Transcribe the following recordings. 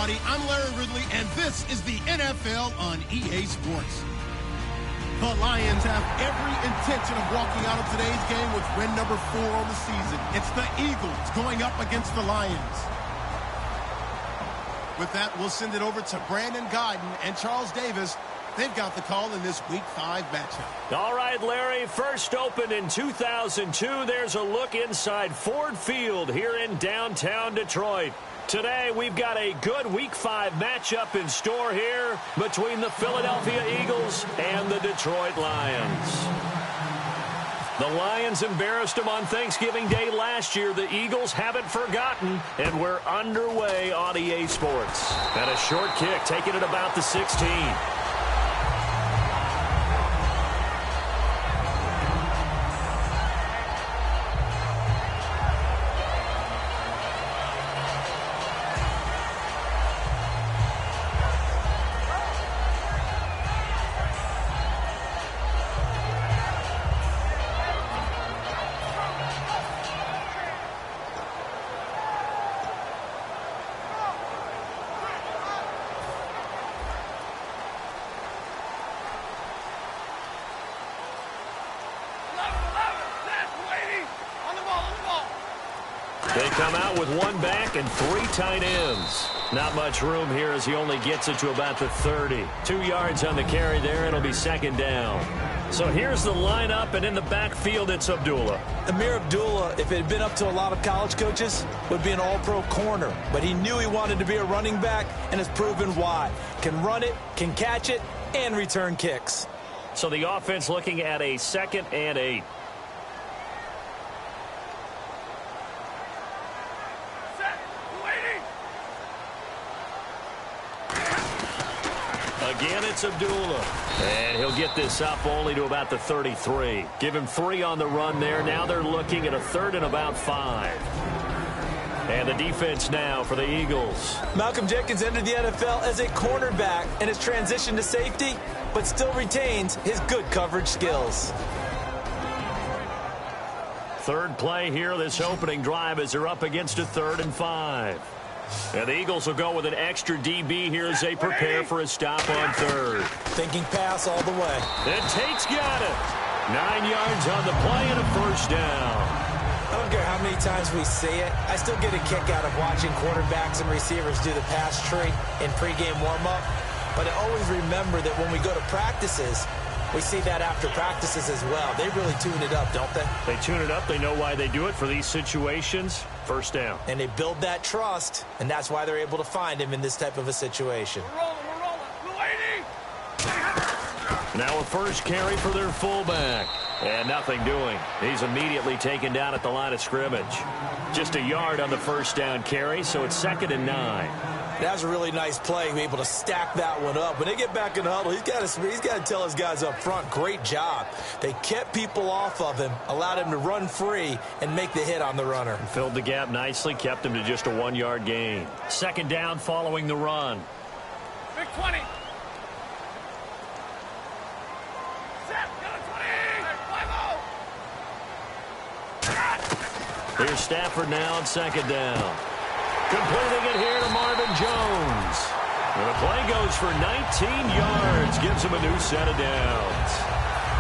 everybody. I'm Larry Ridley, and this is the NFL on EA Sports. The Lions have every intention of walking out of today's game with win number 4 on the season. It's the Eagles going up against the Lions. With that, we'll send it over to Brandon Guyton and Charles Davis. They've got the call in this Week 5 matchup. All right, Larry, first opened in 2002. There's a look inside Ford Field here in downtown Detroit. Today, we've got a good Week 5 matchup in store here between the Philadelphia Eagles and the Detroit Lions. The Lions embarrassed them on Thanksgiving Day last year. The Eagles haven't forgotten, and we're underway on EA Sports. And a short kick, taking it about the 16. They come out with one back and 3 tight ends. Not much room here as he only gets it to about the 30. 2 yards on the carry there. It'll be second down. So here's the lineup, and in the backfield, it's Abdullah. Amir Abdullah, if it had been up to a lot of college coaches, would be an all-pro corner. But he knew he wanted to be a running back, and has proven why. Can run it, can catch it, and return kicks. So the offense looking at a 2nd and 8. Again, it's Abdullah. And he'll get this up only to about the 33. Give him 3 on the run there. Now they're looking at a 3rd and about 5. And the defense now for the Eagles. Malcolm Jenkins entered the NFL as a cornerback and has transitioned to safety, but still retains his good coverage skills. Third play here, this opening drive, as they're up against a 3rd and 5. And the Eagles will go with an extra DB here as they prepare for a stop on 3rd. Thinking pass all the way. And Tate's got it. 9 yards on the play and a 1st down. I don't care how many times we see it. I still get a kick out of watching quarterbacks and receivers do the pass tree in pregame warm-up. But I always remember that when we go to practices, we see that after practices as well. They really tune it up, don't they? They tune it up. They know why they do it for these situations. 1st down. And they build that trust, and that's why they're able to find him in this type of a situation. We're rolling. We're waiting. Now a first carry for their fullback. And nothing doing. He's immediately taken down at the line of scrimmage. Just a yard on the 1st down carry, so it's 2nd and 9. That was a really nice play, be able to stack that one up. When they get back in the huddle, he's got to tell his guys up front, great job. They kept people off of him, allowed him to run free, and make the hit on the runner. Filled the gap nicely, kept him to just a 1-yard gain. 2nd down following the run. Big 20. Set, got a 20. 5-0. Here's Stafford now on 2nd down. Completing it here to Marvin Jones. And the play goes for 19 yards. Gives him a new set of downs.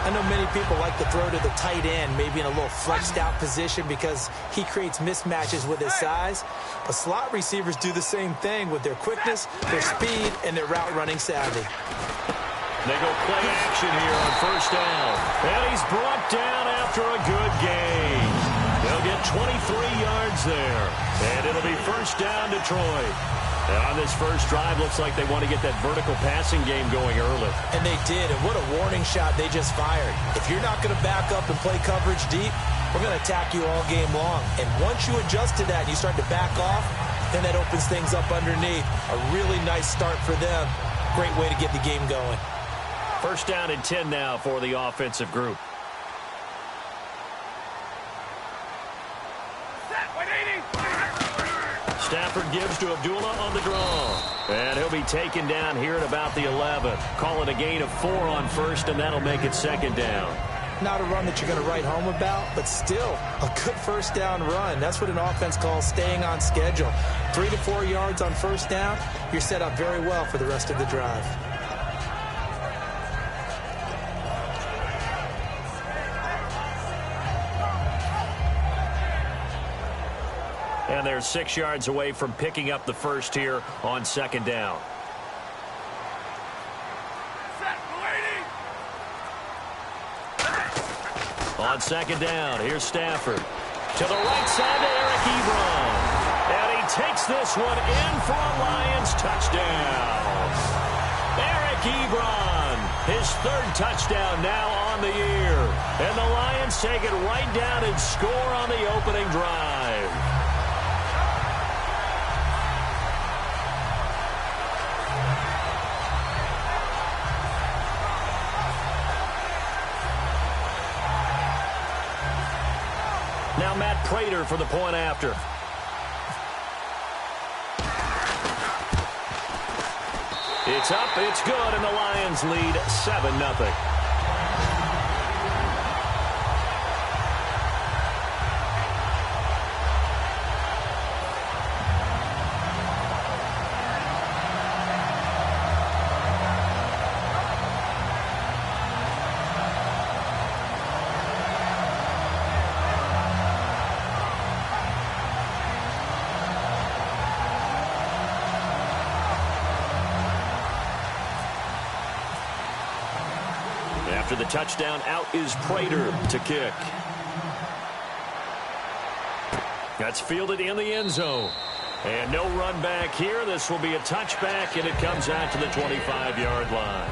I know many people like to throw to the tight end, maybe in a little flexed out position because he creates mismatches with his size. But slot receivers do the same thing with their quickness, their speed, and their route running savvy. They go play action here on 1st down. And he's brought down after a good gain. They'll get 23 yards there. And it'll be 1st down Detroit. And on this first drive, looks like they want to get that vertical passing game going early. And they did, and what a warning shot they just fired. If you're not going to back up and play coverage deep, we're going to attack you all game long. And once you adjust to that and you start to back off, then that opens things up underneath. A really nice start for them. Great way to get the game going. 1st down and 10 now for the offensive group. Stafford gives to Abdullah on the draw. And he'll be taken down here at about the 11. Call it a gain of 4 on 1st, and that'll make it 2nd down. Not a run that you're going to write home about, but still a good first down run. That's what an offense calls staying on schedule. 3 to 4 yards on first down, you're set up very well for the rest of the drive. And they're 6 yards away from picking up the first here on second down. On second down, here's Stafford. To the right side to Eric Ebron. And he takes this one in for a Lions touchdown. Eric Ebron, his third touchdown now on the year. And the Lions take it right down and score on the opening drive. Now Matt Prater for the point after. It's up, it's good, and the Lions lead 7-0. After the touchdown, out is Prater to kick. That's fielded in the end zone. And no run back here. This will be a touchback, and it comes out to the 25-yard line.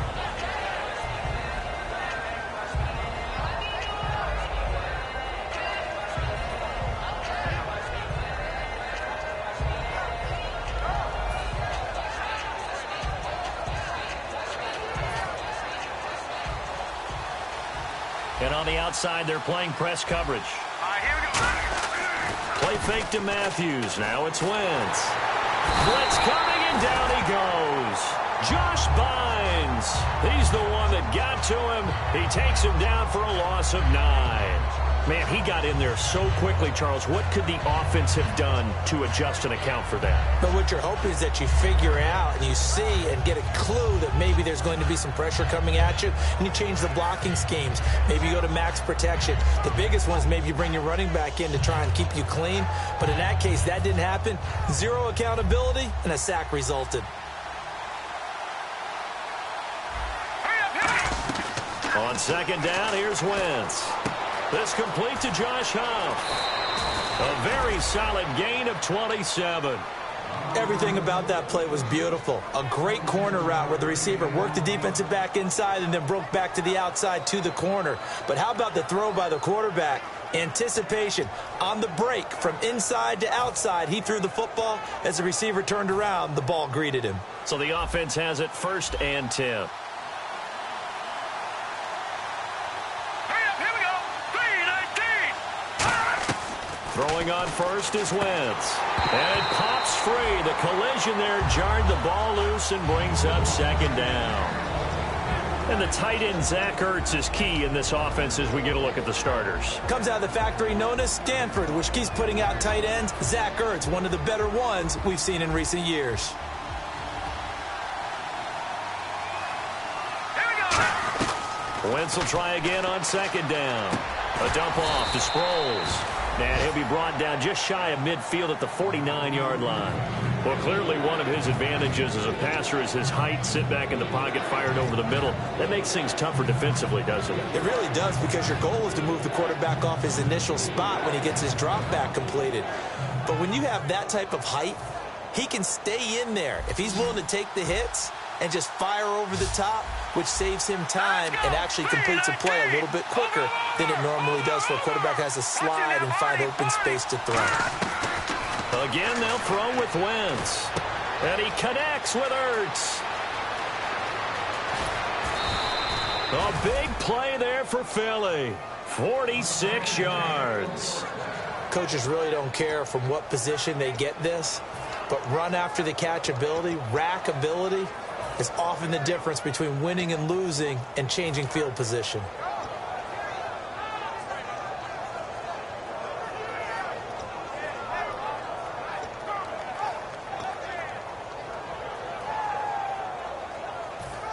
And on the outside, they're playing press coverage. Play fake to Matthews. Now it's Wentz. Blitz coming, and down he goes. Josh Bynes. He's the one that got to him. He takes him down for a loss of 9. Man, he got in there so quickly, Charles. What could the offense have done to adjust and account for that? But what you're hoping is that you figure out and you see and get a clue that maybe there's going to be some pressure coming at you, and you change the blocking schemes. Maybe you go to max protection. The biggest one is maybe you bring your running back in to try and keep you clean. But in that case, that didn't happen. Zero accountability, and a sack resulted. On second down, here's Wentz. This complete to Josh Huff. A very solid gain of 27. Everything about that play was beautiful. A great corner route where the receiver worked the defensive back inside and then broke back to the outside to the corner. But how about the throw by the quarterback? Anticipation on the break from inside to outside. He threw the football. As the receiver turned around, the ball greeted him. So the offense has it 1st and 10. Throwing on first is Wentz. And it pops free. The collision there jarred the ball loose and brings up second down. And the tight end, Zach Ertz, is key in this offense as we get a look at the starters. Comes out of the factory known as Stanford, which keeps putting out tight ends. Zach Ertz, one of the better ones we've seen in recent years. Wentz will try again on second down. A dump off to Sproles. And he'll be brought down just shy of midfield at the 49-yard line. Well, clearly one of his advantages as a passer is his height. Sit back in the pocket, fired over the middle. That makes things tougher defensively, doesn't it? It really does, because your goal is to move the quarterback off his initial spot when he gets his drop back completed. But when you have that type of height, he can stay in there. If he's willing to take the hits and just fire over the top, which saves him time and actually completes a play a little bit quicker than it normally does for a quarterback who has to slide and find open space to throw. Again, they'll throw with Wentz. And he connects with Ertz. A big play there for Philly. 46 yards. Coaches really don't care from what position they get this, but run after the catch ability, rack ability, is often the difference between winning and losing and changing field position.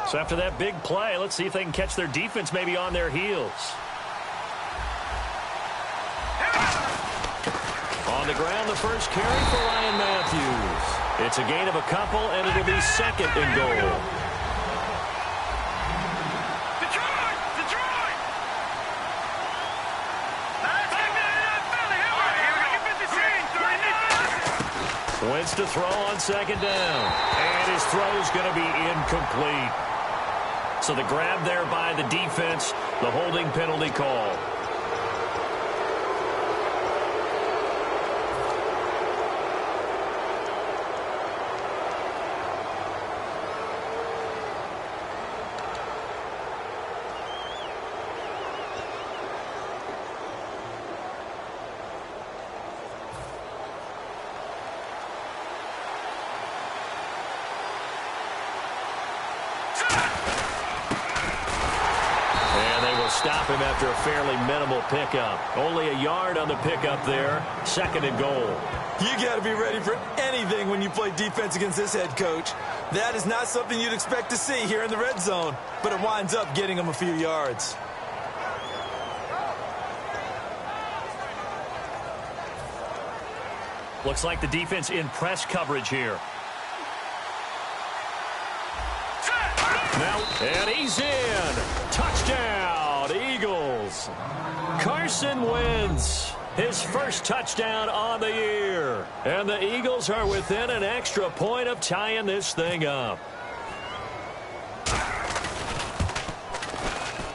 So after that big play, let's see if they can catch their defense maybe on their heels. On the ground, the first carry for Ryan Matthews. It's a gain of a couple, and it'll be second and goal. Wentz to throw on second down. And his throw's going to be incomplete. So the grab there by the defense, the holding penalty call. Stop him after a fairly minimal pickup. Only a yard on the pickup there. Second and goal. You got to be ready for anything when you play defense against this head coach. That is not something you'd expect to see here in the red zone, but it winds up getting him a few yards. Looks like the defense in press coverage here. Now, and he's in. Touchdown, Eagles. Carson Wentz, his first touchdown on the year. And the Eagles are within an extra point of tying this thing up.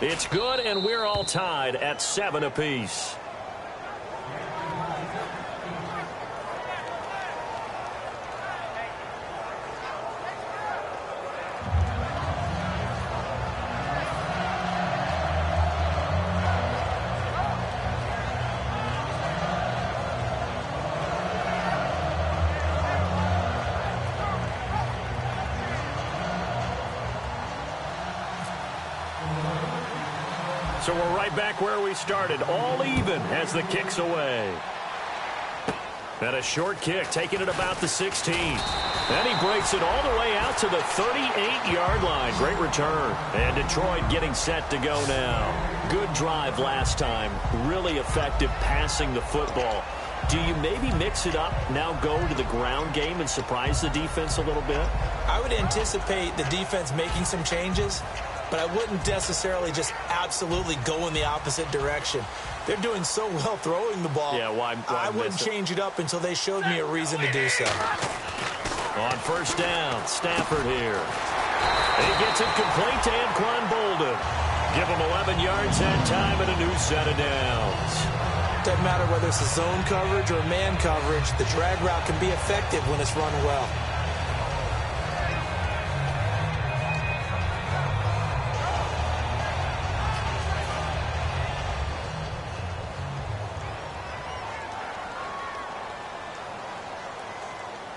It's good, and we're all tied at 7 apiece. So we're right back where we started, all even as the kick's away. And a short kick, taking it about the 16th. And he breaks it all the way out to the 38-yard line. Great return. And Detroit getting set to go now. Good drive last time. Really effective passing the football. Do you maybe mix it up, now go to the ground game and surprise the defense a little bit? I would anticipate the defense making some changes, but I wouldn't necessarily just absolutely go in the opposite direction. They're doing so well throwing the ball. Yeah, why I wouldn't change it up until they showed me a reason to do so. On first down, Stafford here. And he gets it complete to Anquan Bolden. Give him 11 yards that time and a new set of downs. Doesn't matter whether it's a zone coverage or man coverage, the drag route can be effective when it's run well.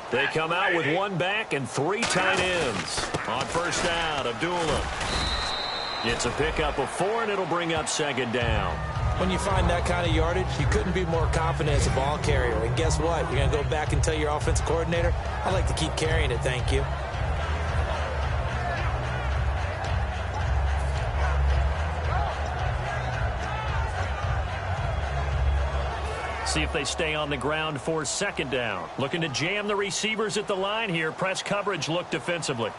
They come out with one back and 3 tight ends. On first down, Abdullah. It's a pickup of 4, and it'll bring up second down. When you find that kind of yardage, you couldn't be more confident as a ball carrier. And guess what? You're going to go back and tell your offensive coordinator, I'd like to keep carrying it, thank you. See if they stay on the ground for second down. Looking to jam the receivers at the line here. Press coverage look defensively.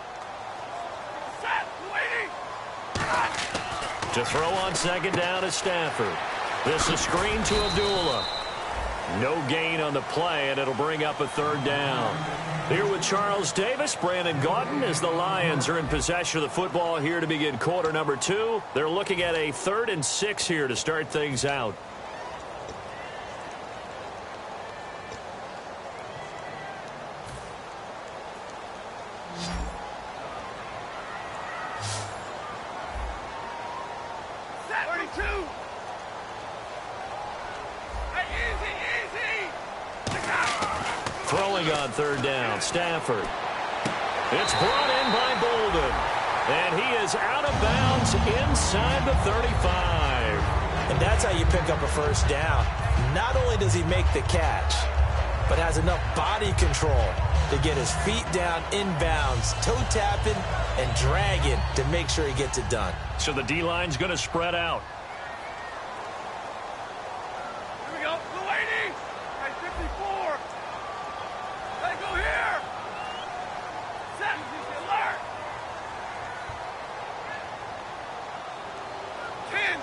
To throw on second down is Stafford. This is screen to Abdullah. No gain on the play, and it'll bring up a third down. Here with Charles Davis, Brandon Gaudin, as the Lions are in possession of the football here to begin quarter number 2. They're looking at a 3rd and 6 here to start things out. Throwing on third down, Stafford. It's brought in by Bolden. And he is out of bounds inside the 35. And that's how you pick up a first down. Not only does he make the catch, but has enough body control to get his feet down inbounds, toe tapping and dragging to make sure he gets it done. So the D-line's going to spread out. Here we go. Blue 80. Right, 54. Let it go here. Set. Alert. 10.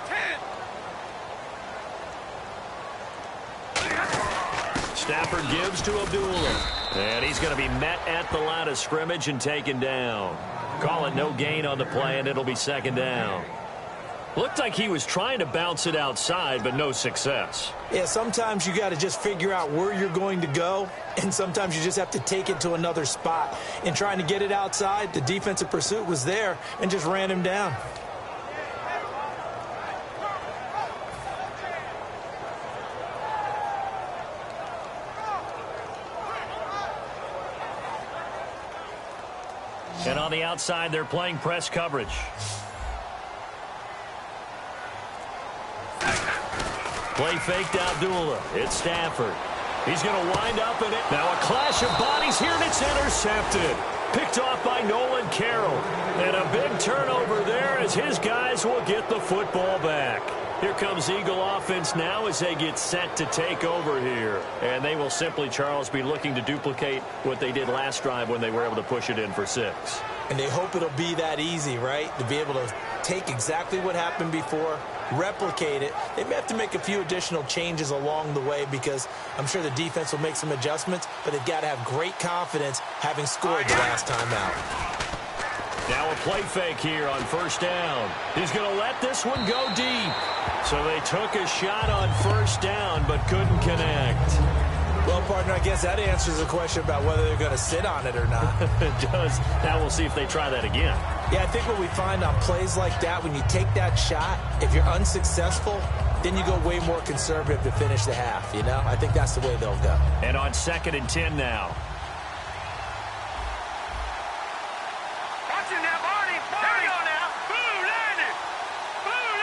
Stafford gives to Abdullah. And he's going to be met at the line of scrimmage and taken down. Call it no gain on the play, and it'll be second down. Looked like he was trying to bounce it outside, but no success. Yeah, sometimes you got to just figure out where you're going to go, and sometimes you just have to take it to another spot. In trying to get it outside, the defensive pursuit was there and just ran him down. And on the outside, they're playing press coverage. Play fake to Abdullah. It's Stafford. He's going to wind up in it. Now a clash of bodies here, and it's intercepted. Picked off by Nolan Carroll. And a big turnover there as his guys will get the football back. Here comes Eagle offense now as they get set to take over here. And they will simply, Charles, be looking to duplicate what they did last drive when they were able to push it in for 6. And they hope it'll be that easy, right? To be able to take exactly what happened before, replicate it. They may have to make a few additional changes along the way because I'm sure the defense will make some adjustments, but they've got to have great confidence having scored the last time out. Now a play fake here on first down. He's going to let this one go deep. So they took a shot on first down but couldn't connect. Well, partner, I guess that answers the question about whether they're going to sit on it or not. It does. Now we'll see if they try that again. Yeah, I think what we find on plays like that, when you take that shot, if you're unsuccessful, then you go way more conservative to finish the half, you know? I think that's the way they'll go. And on 2nd and 10 now. Watching that body. There we go now. Blue 90. Blue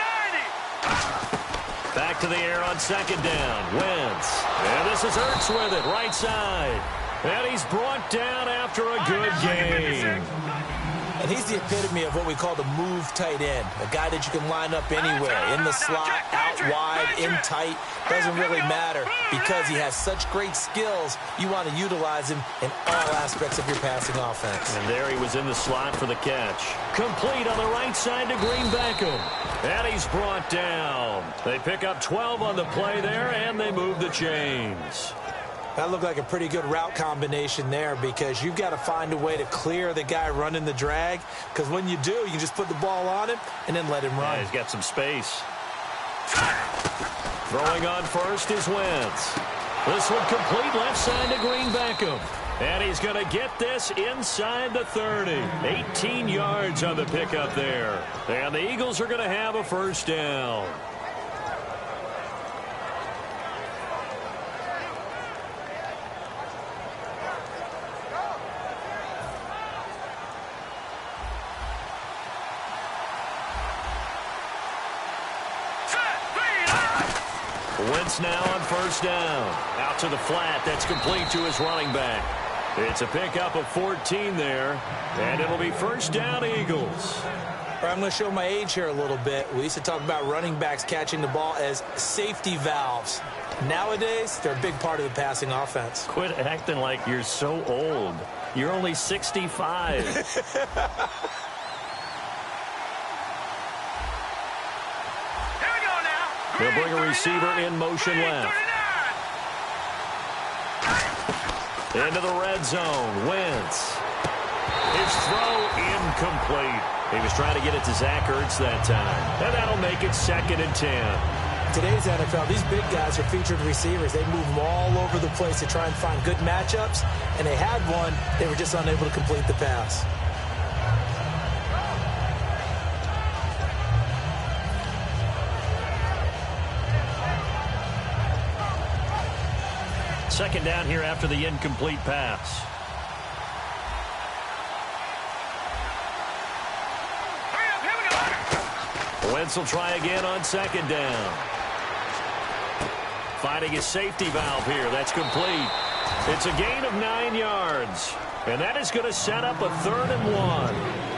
90. Back to the air on 2nd down. Wentz. And this is Ertz with it, right side. And he's brought down after a good game. And he's the epitome of what we call the move tight end. A guy that you can line up anywhere, in the slot, out wide, in tight. Doesn't really matter because he has such great skills. You want to utilize him in all aspects of your passing offense. And there he was in the slot for the catch. Complete on the right side to Green Beckham. And he's brought down. They pick up 12 on the play there, and they move the chains. That looked like a pretty good route combination there because you've got to find a way to clear the guy running the drag because when you do, you can just put the ball on him and then let him run. Yeah, he's got some space. Throwing on first is Wentz. This one complete left side to Green Beckham. And he's going to get this inside the 30. 18 yards on the pickup there. And the Eagles are going to have a first down. Wentz now on first down. Out to the flat. That's complete to his running back. It's a pickup of 14 there. And it'll be first down, Eagles. I'm going to show my age here a little bit. We used to talk about running backs catching the ball as safety valves. Nowadays, they're a big part of the passing offense. Quit acting like you're so old. You're only 65. They'll bring a receiver in motion left. Into the red zone. Wentz. His throw incomplete. He was trying to get it to Zach Ertz that time. And that'll make it 2nd and 10. Today's NFL, these big guys are featured receivers. They move them all over the place to try and find good matchups. And they had one. They were just unable to complete the pass. Second down here after the incomplete pass. Wentz will try again on 2nd down. Finding his safety valve here. That's complete. It's a gain of 9 yards. And that is going to set up a 3rd and 1.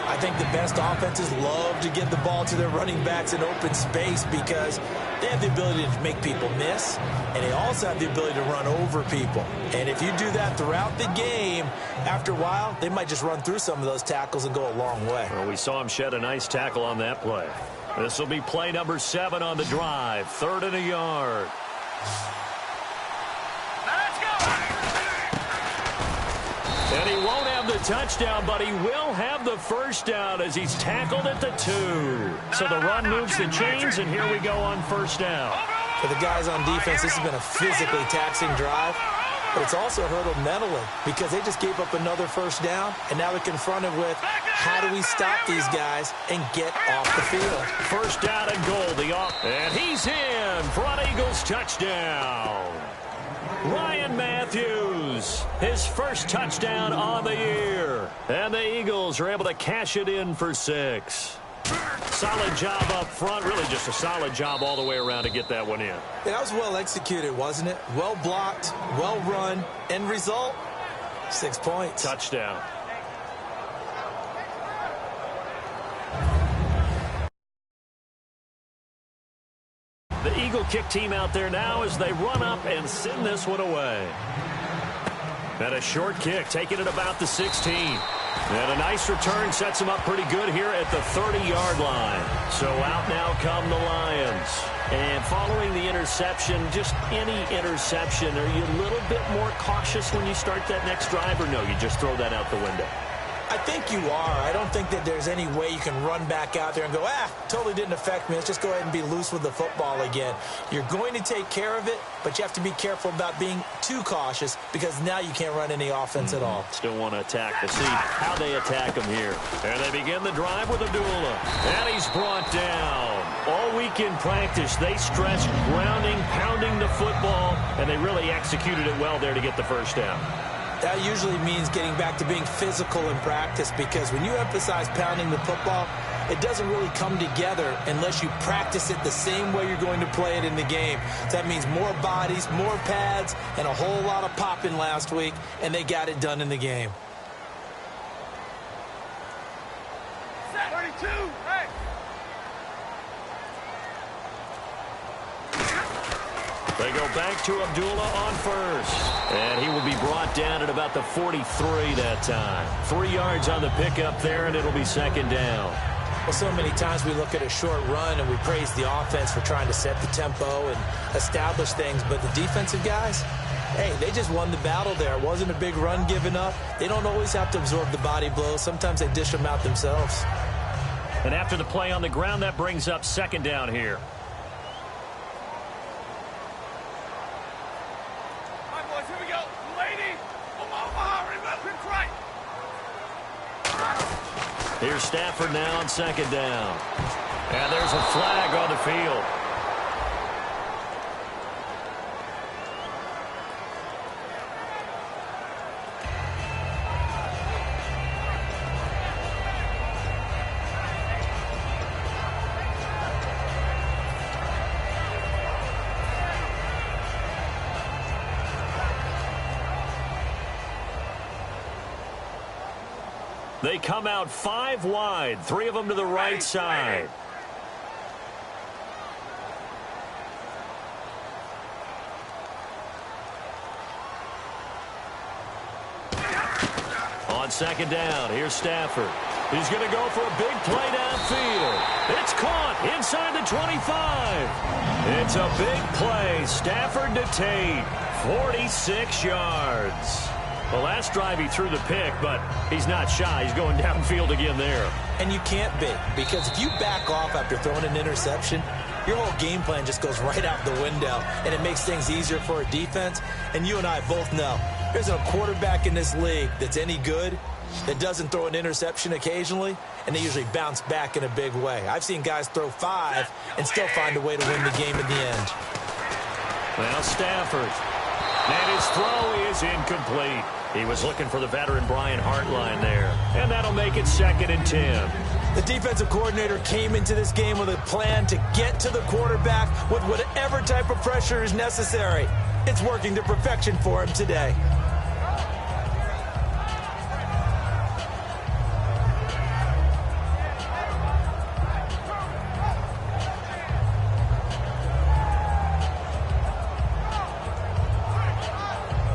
I think the best offenses love to give the ball to their running backs in open space because they have the ability to make people miss, and they also have the ability to run over people. And if you do that throughout the game, after a while, they might just run through some of those tackles and go a long way. Well, we saw him shed a nice tackle on that play. This will be play number 7 on the drive. 3rd and a yard. And he won't have the touchdown, but he will have the first down as he's tackled at the 2. So the run moves the chains, and here we go on first down. For the guys on defense, this has been a physically taxing drive, but it's also hurt them mentally because they just gave up another first down, and now they're confronted with how do we stop these guys and get off the field. First down and goal. And he's in for an Eagles touchdown. Ryan Matthews, his first touchdown on the year. And the Eagles are able to cash it in for 6. Solid job up front. Really just a solid job all the way around to get that one in. That was well executed, wasn't it? Well blocked, well run. End result, 6 points. Touchdown. The Eagle kick team out there now as they run up and send this one away. And a short kick, taking it about the 16. And a nice return sets them up pretty good here at the 30-yard line. So out now come the Lions. And following the interception, just any interception, are you a little bit more cautious when you start that next drive, or no, you just throw that out the window? I think you are. I don't think that there's any way you can run back out there and go, totally didn't affect me. Let's just go ahead and be loose with the football again. You're going to take care of it, but you have to be careful about being too cautious because now you can't run any offense at all. Still want to attack. We'll see how they attack him here. And they begin the drive with Abdullah. And he's brought down. All week in practice, they stressed grounding, pounding the football, and they really executed it well there to get the first down. That usually means getting back to being physical in practice because when you emphasize pounding the football, it doesn't really come together unless you practice it the same way you're going to play it in the game. So that means more bodies, more pads, and a whole lot of popping last week, and they got it done in the game. 32, hey! They go back to Abdullah on first. And he will be brought down at about the 43 that time. 3 yards on the pickup there, and it'll be second down. Well, so many times we look at a short run and we praise the offense for trying to set the tempo and establish things. But the defensive guys, hey, they just won the battle there. It wasn't a big run given up. They don't always have to absorb the body blows. Sometimes they dish them out themselves. And after the play on the ground, that brings up second down here. Here's Stafford now on second down. And there's a flag on the field. They come out 5 wide, 3 of them to the right side. On second down, here's Stafford. He's going to go for a big play downfield. It's caught inside the 25. It's a big play. Stafford to Tate, 46 yards. The last drive he threw the pick, but he's not shy. He's going downfield again there. And you can't be, because if you back off after throwing an interception, your whole game plan just goes right out the window, and it makes things easier for a defense. And you and I both know there's a quarterback in this league that's any good that doesn't throw an interception occasionally, and they usually bounce back in a big way. I've seen guys throw 5 and still find a way to win the game in the end. Well, Stafford. And his throw is incomplete. He was looking for the veteran Brian Hartline there. And that'll make it 2nd and 10. The defensive coordinator came into this game with a plan to get to the quarterback with whatever type of pressure is necessary. It's working to perfection for him today.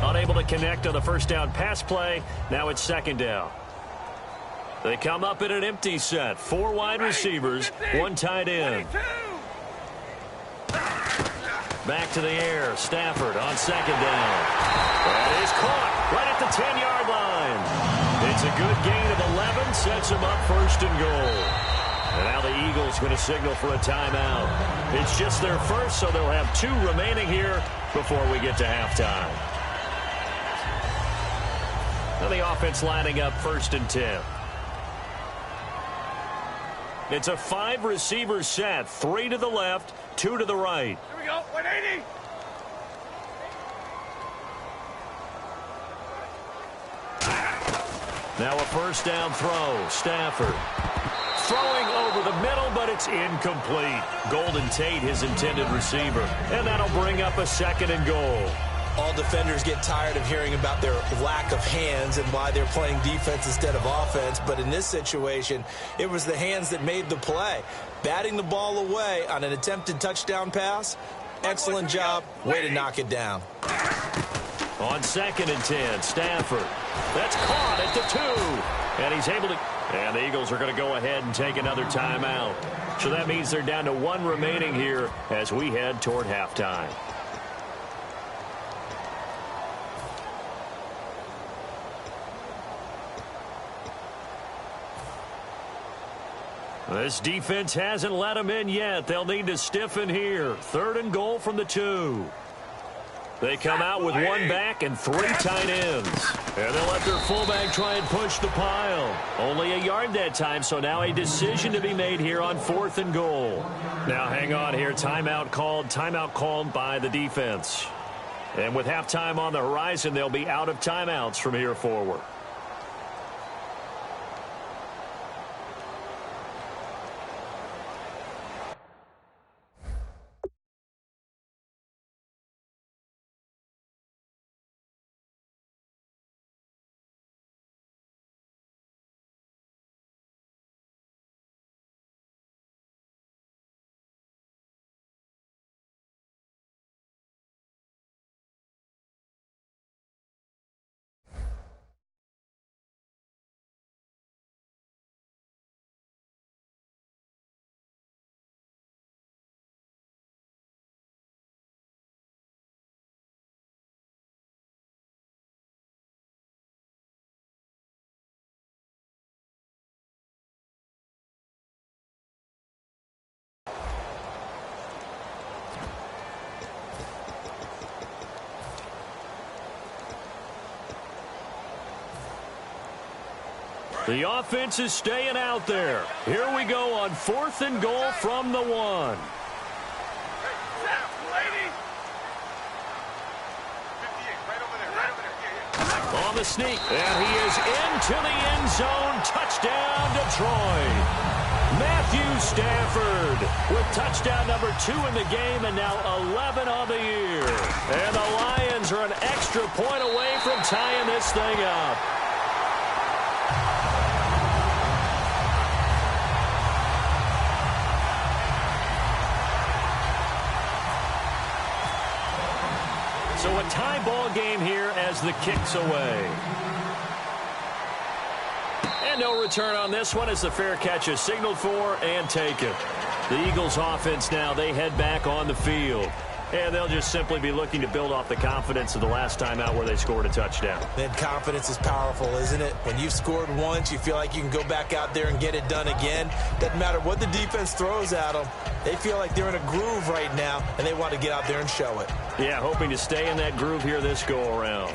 Unable to connect on the first down pass play. Now it's 2nd down. They come up in an empty set. 4 wide receivers, 1 tight end. Back to the air. Stafford on 2nd down. That is caught right at the 10-yard line. It's a good gain of 11. Sets him up 1st and goal. And now the Eagles going to signal for a timeout. It's just their first, so they'll have 2 remaining here before we get to halftime. Now the offense lining up 1st and 10. It's a 5-receiver set. 3 to the left, 2 to the right. Here we go. 180. Now a first down throw. Stafford throwing over the middle, but it's incomplete. Golden Tate, his intended receiver. And that'll bring up a 2nd and goal. All defenders get tired of hearing about their lack of hands and why they're playing defense instead of offense. But in this situation, it was the hands that made the play. Batting the ball away on an attempted touchdown pass, excellent job. Way to knock it down. On 2nd and 10, Stafford. That's caught at the 2. And he's able to... And the Eagles are going to go ahead and take another timeout. So that means they're down to 1 remaining here as we head toward halftime. This defense hasn't let them in yet. They'll need to stiffen here. 3rd and goal from the 2. They come out with 1 back and 3 tight ends. And they'll let their fullback try and push the pile. Only a yard that time, so now a decision to be made here on 4th and goal. Now hang on here. Timeout called by the defense. And with halftime on the horizon, they'll be out of timeouts from here forward. The offense is staying out there. Here we go on 4th and goal from the 1. On the sneak, and he is into the end zone. Touchdown, Detroit. Matthew Stafford with touchdown number 2 in the game, and now 11 on the year. And the Lions are an extra point away from tying this thing up. So a tie ball game here as the kick's away. And no return on this one as the fair catch is signaled for and taken. The Eagles offense now, they head back on the field. And they'll just simply be looking to build off the confidence of the last time out where they scored a touchdown. That confidence is powerful, isn't it? When you've scored once, you feel like you can go back out there and get it done again. Doesn't matter what the defense throws at them. They feel like they're in a groove right now, and they want to get out there and show it. Yeah, hoping to stay in that groove here this go-around.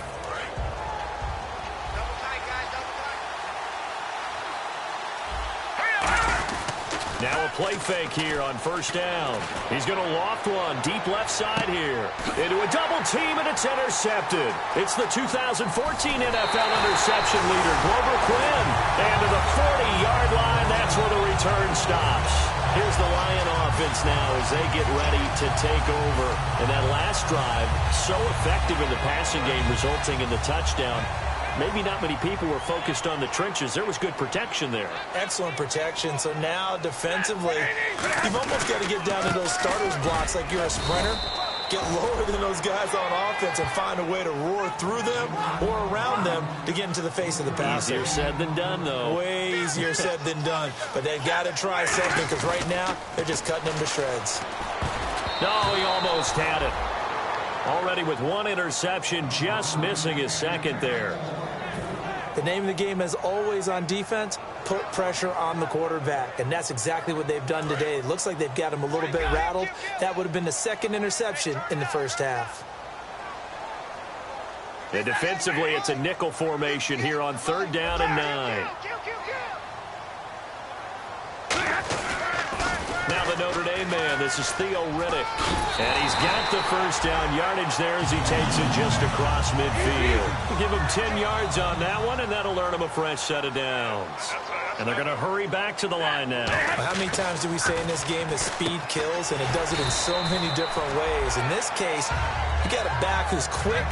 Now a play fake here on first down. He's going to loft one deep left side here. Into a double team, and it's intercepted. It's the 2014 NFL interception leader, Glover Quinn. And to the 40-yard line, that's where the return stops. Here's the Lion offense now as they get ready to take over. And that last drive, so effective in the passing game, resulting in the touchdown. Maybe not many people were focused on the trenches. There was good protection there. Excellent protection. So now defensively, you've almost got to get down to those starters blocks like you're a sprinter. Get lower than those guys on offense and find a way to roar through them or around them to get into the face of the passer. Easier said than done, though. Way easier said than done. But they've got to try something because right now they're just cutting them to shreds. No, he almost had it. Already with one interception, just missing his second there. The name of the game is always on defense, put pressure on the quarterback. And that's exactly what they've done today. It looks like they've got him a little bit rattled. That would have been the second interception in the first half. And defensively, it's a nickel formation here on 3rd down and 9. Now the Notre Dame man, this is Theo Riddick. And he's got the first down yardage there as he takes it just across midfield. We'll give him 10 yards on that one, and that'll earn him a fresh set of downs. And they're going to hurry back to the line now. How many times do we say in this game that speed kills, and it does it in so many different ways? In this case, you got a back who's quick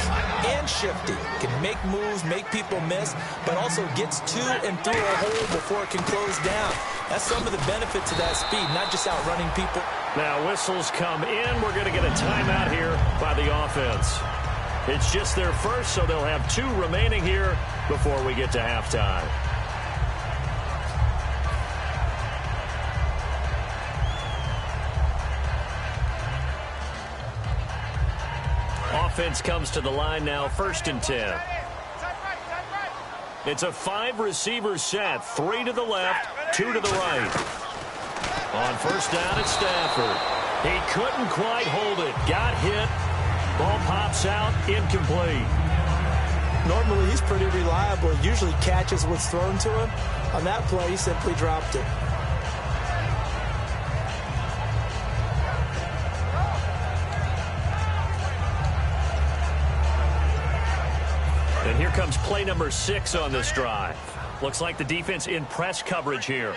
and shifty, can make moves, make people miss, but also gets to and through a hole before it can close down. That's some of the benefits of that speed, not just outrunning people. Now whistles come in. We're going to get a timeout here by the offense. It's just their first, so they'll have 2 remaining here before we get to halftime. Offense comes to the line now, 1st and 10. It's a 5-receiver set, 3 to the left, 2 to the right. On first down, it's Stafford. He couldn't quite hold it. Got hit. Ball pops out, incomplete. Normally, he's pretty reliable. Usually catches what's thrown to him. On that play, he simply dropped it. And here comes play number 6 on this drive. Looks like the defense in press coverage here.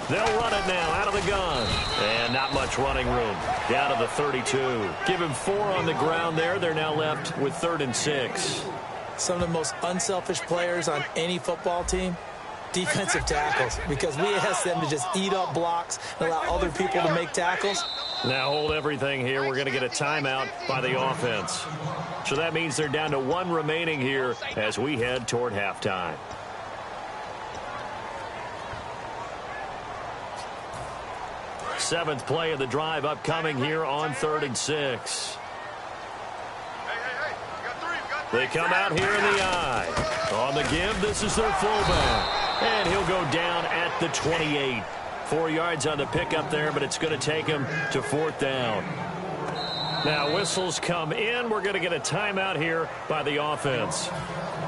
They'll run it now out of the gun. And not much running room. Down to the 32. Give him 4 on the ground there. They're now left with 3rd and 6. Some of the most unselfish players on any football team, defensive tackles, because we ask them to just eat up blocks and allow other people to make tackles. Now hold everything here. We're going to get a timeout by the offense. So that means they're down to 1 remaining here as we head toward halftime. Seventh play of the drive upcoming here on 3rd and 6. They come out here in the eye. On the give, this is their fullback. And he'll go down at the 28. 4 yards on the pickup there, but it's going to take him to 4th down. Now whistles come in. We're going to get a timeout here by the offense.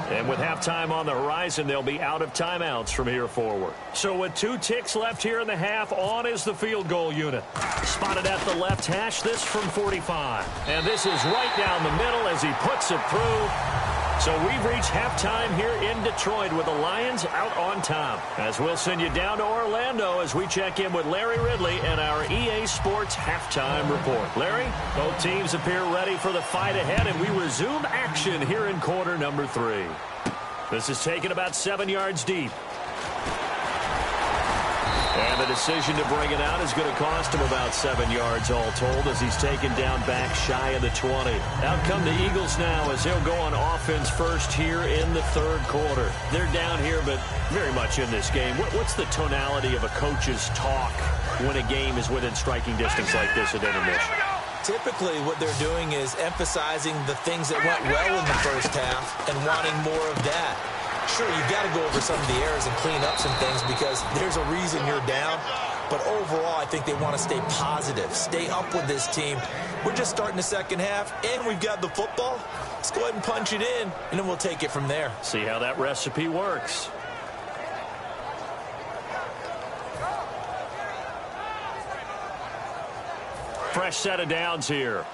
And with halftime on the horizon, they'll be out of timeouts from here forward. So with 2 ticks left here in the half, on is the field goal unit. Spotted at the left hash, this from 45. And this is right down the middle as he puts it through. So we've reached halftime here in Detroit with the Lions out on top. As we'll send you down to Orlando as we check in with Larry Ridley and our EA Sports halftime report. Larry, both teams appear ready for the fight ahead, and we resume action here in quarter number 3. This is taken about 7 yards deep. And the decision to bring it out is going to cost him about 7 yards all told as he's taken down back shy of the 20. Out come the Eagles now as they'll go on offense first here in the 3rd quarter. They're down here, but very much in this game. What's the tonality of a coach's talk when a game is within striking distance like this at intermission? Typically, what they're doing is emphasizing the things that went well in the first half and wanting more of that. Sure, you've got to go over some of the errors and clean up some things because there's a reason you're down. But overall, I think they want to stay positive, stay up with this team. We're just starting the second half, and we've got the football. Let's go ahead and punch it in, and then we'll take it from there. See how that recipe works. first set of downs here.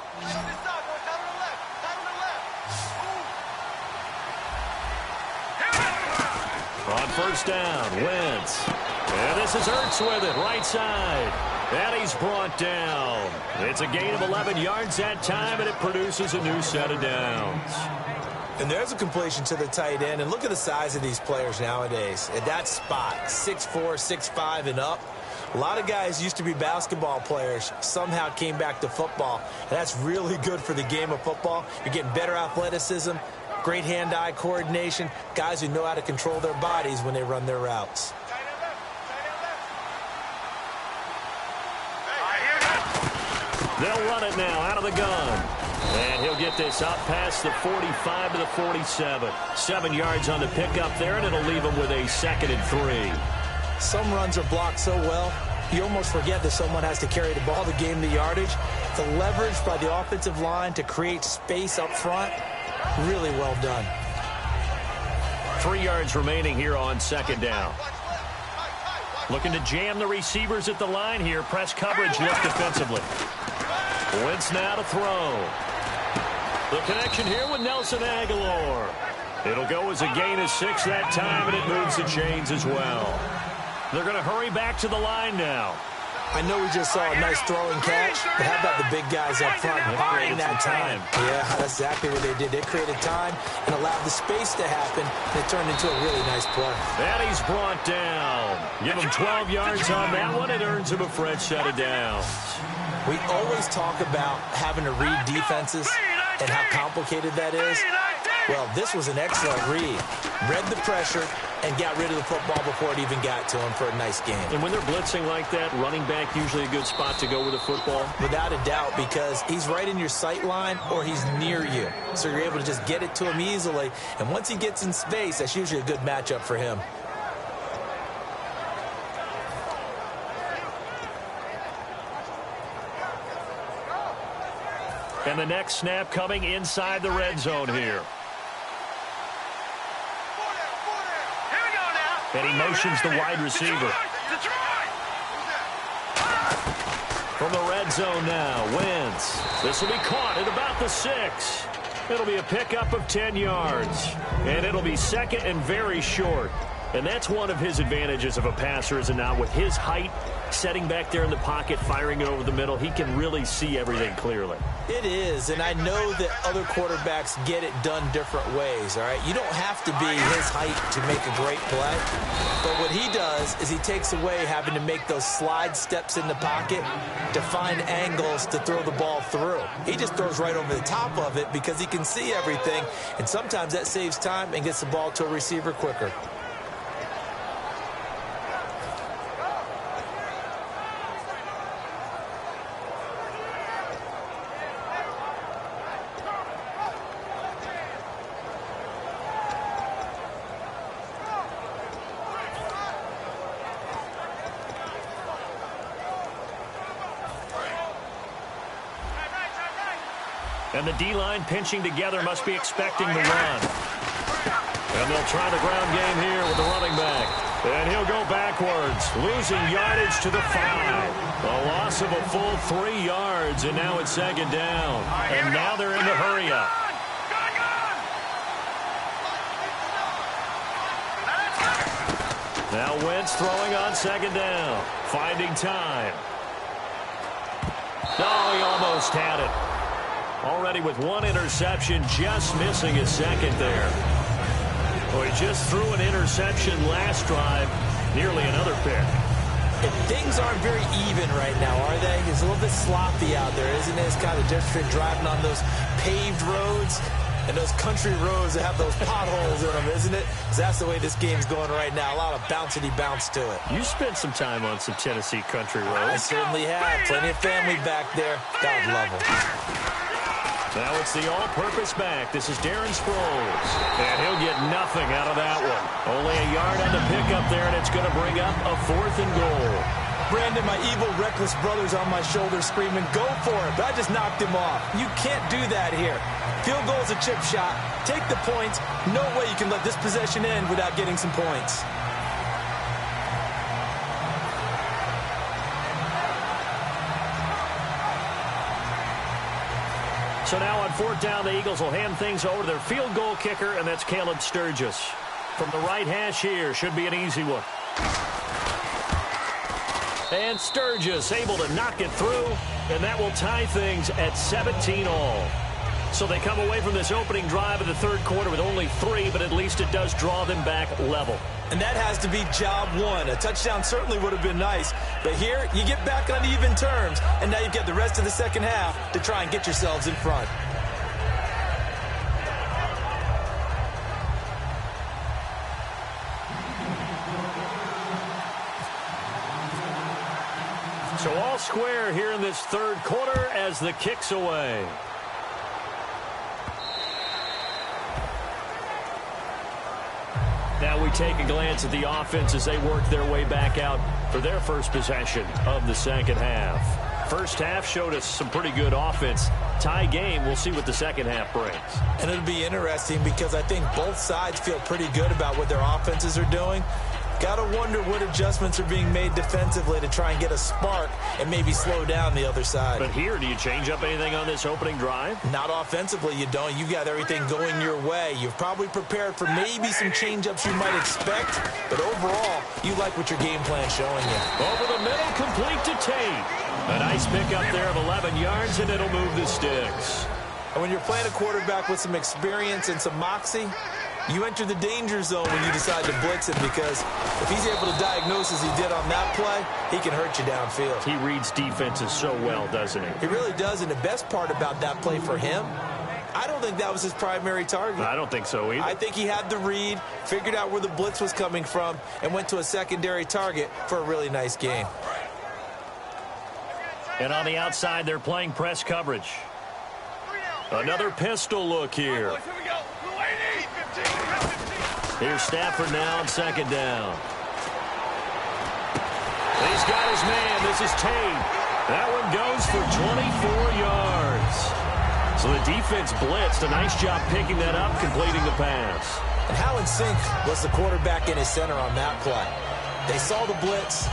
On first down, Wentz. And this is Ertz with it, right side. And he's brought down. It's a gain of 11 yards that time, and it produces a new set of downs. And there's a completion to the tight end. And look at the size of these players nowadays. At that spot, 6'4", 6'5", and up. A lot of guys used to be basketball players, somehow came back to football. And that's really good for the game of football. You're getting better athleticism, great hand-eye coordination, guys who know how to control their bodies when they run their routes. They'll run it now out of the gun. And he'll get this up past the 45 to the 47. 7 yards on the pickup there, and it'll leave him with a 2nd and 3. Some runs are blocked so well, you almost forget that someone has to carry the ball to gain the yardage. The leverage by the offensive line to create space up front, really well done. 3 yards remaining here on 2nd down. Looking to jam the receivers at the line here. Press coverage look defensively. Wentz now to throw. The connection here with Nelson Aguilar. It'll go as a gain of 6 that time, and it moves the chains as well. They're going to hurry back to the line now. I know we just saw a nice throwing catch, but how about the big guys up front buying that time? Yeah, that's exactly what they did. They created time and allowed the space to happen, and it turned into a really nice play. And he's brought down. Give him 12 yards on that one. It earns him a fresh set of downs. We always talk about having to read defenses and how complicated that is. Well, this was an excellent read. Read the pressure and got rid of the football before it even got to him for a nice game. And when they're blitzing like that, running back usually a good spot to go with the football? Without a doubt, because he's right in your sight line or he's near you. So you're able to just get it to him easily. And once he gets in space, that's usually a good matchup for him. And the next snap coming inside the red zone here. And he motions the wide receiver. From the red zone now, Wentz. This will be caught at about the 6. It'll be a pickup of 10 yards. And it'll be 2nd and very short. And that's one of his advantages of a passer, is it not? With his height, setting back there in the pocket, firing it over the middle, he can really see everything clearly. It is, and I know that other quarterbacks get it done different ways, all right? You don't have to be his height to make a great play. But what he does is he takes away having to make those slide steps in the pocket to find angles to throw the ball through. He just throws right over the top of it because he can see everything, and sometimes that saves time and gets the ball to a receiver quicker. And the D-line pinching together must be expecting the run. And they'll try the ground game here with the running back. And he'll go backwards, losing yardage to the 5. A loss of a full 3 yards, and now it's 2nd down. And now they're in the hurry-up. Now Wentz throwing on 2nd down, finding time. Oh, he almost had it. Already with 1 interception, just missing his 2nd there. Well, he just threw an interception last drive, nearly another pick. And things aren't very even right now, are they? It's a little bit sloppy out there, isn't it? It's kind of different driving on those paved roads and those country roads that have those potholes in them, isn't it? 'Cause that's the way this game's going right now. A lot of bouncy bounce to it. You spent some time on some Tennessee country roads. I certainly have. Plenty of family back there. God love them. Now it's the all-purpose back. This is Darren Sproles. And he'll get nothing out of that one. Only a yard on the pickup there, and it's going to bring up a 4th and goal. Brandon, my evil, reckless brother's on my shoulder screaming, go for it, but I just knocked him off. You can't do that here. Field goal's a chip shot. Take the points. No way you can let this possession end without getting some points. So now on 4th down, the Eagles will hand things over to their field goal kicker, and that's Caleb Sturgis. From the right hash here, should be an easy one. And Sturgis able to knock it through, and that will tie things at 17 all. So they come away from this opening drive of the third quarter with only 3, but at least it does draw them back level. And that has to be job one. A touchdown certainly would have been nice. But here, you get back on even terms. And now you've got the rest of the second half to try and get yourselves in front. So all square here in this third quarter as the kick's away. Now we take a glance at the offense as they work their way back out for their first possession of the second half. First half showed us some pretty good offense. Tie game, we'll see what the second half brings. And it'll be interesting because I think both sides feel pretty good about what their offenses are doing. Got to wonder what adjustments are being made defensively to try and get a spark and maybe slow down the other side. But here, do you change up anything on this opening drive? Not offensively, you don't. You got everything going your way. You've probably prepared for maybe some change-ups you might expect, but overall, you like what your game plan's showing you. Over the middle, complete to Tate. A nice pickup there of 11 yards, and it'll move the sticks. And when you're playing a quarterback with some experience and some moxie, you enter the danger zone when you decide to blitz him, because if he's able to diagnose as he did on that play, he can hurt you downfield. He reads defenses so well, doesn't he? He really does, and the best part about that play for him, I don't think that was his primary target. I don't think so either. I think he had the read, figured out where the blitz was coming from, and went to a secondary target for a really nice game. And on the outside, they're playing press coverage. Another pistol look here. Here's Stafford now on second down. He's got his man. This is Tate. That one goes for 24 yards. So the defense blitzed. A nice job picking that up, completing the pass. And how in sync was the quarterback in his center on that play? They saw the blitz,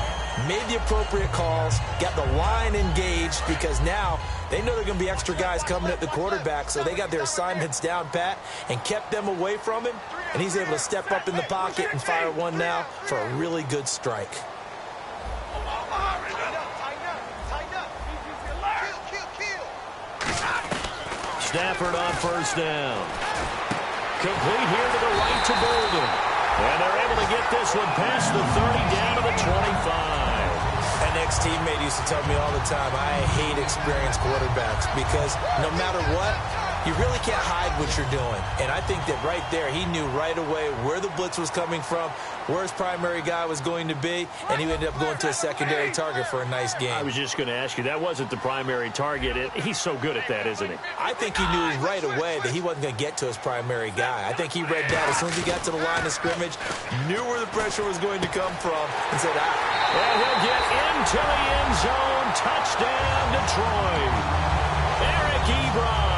made the appropriate calls, got the line engaged, because now they know there are going to be extra guys coming at the quarterback, so they got their assignments down pat and kept them away from him, and he's able to step up in the pocket and fire one now for a really good strike. Stafford on first down. Complete here to the right to Bolden. And they're able to get this one past the 30 down to the 25. An ex-teammate used to tell me all the time, I hate experienced quarterbacks, because no matter what, you really can't hide what you're doing. And I think that right there, he knew right away where the blitz was coming from, where his primary guy was going to be, and he ended up going to a secondary target for a nice game. I was just going to ask you, that wasn't the primary target. He's so good at that, isn't he? I think he knew right away that he wasn't going to get to his primary guy. I think he read that as soon as he got to the line of scrimmage, knew where the pressure was going to come from, and said, And he'll get into the end zone. Touchdown, Detroit. Eric Ebron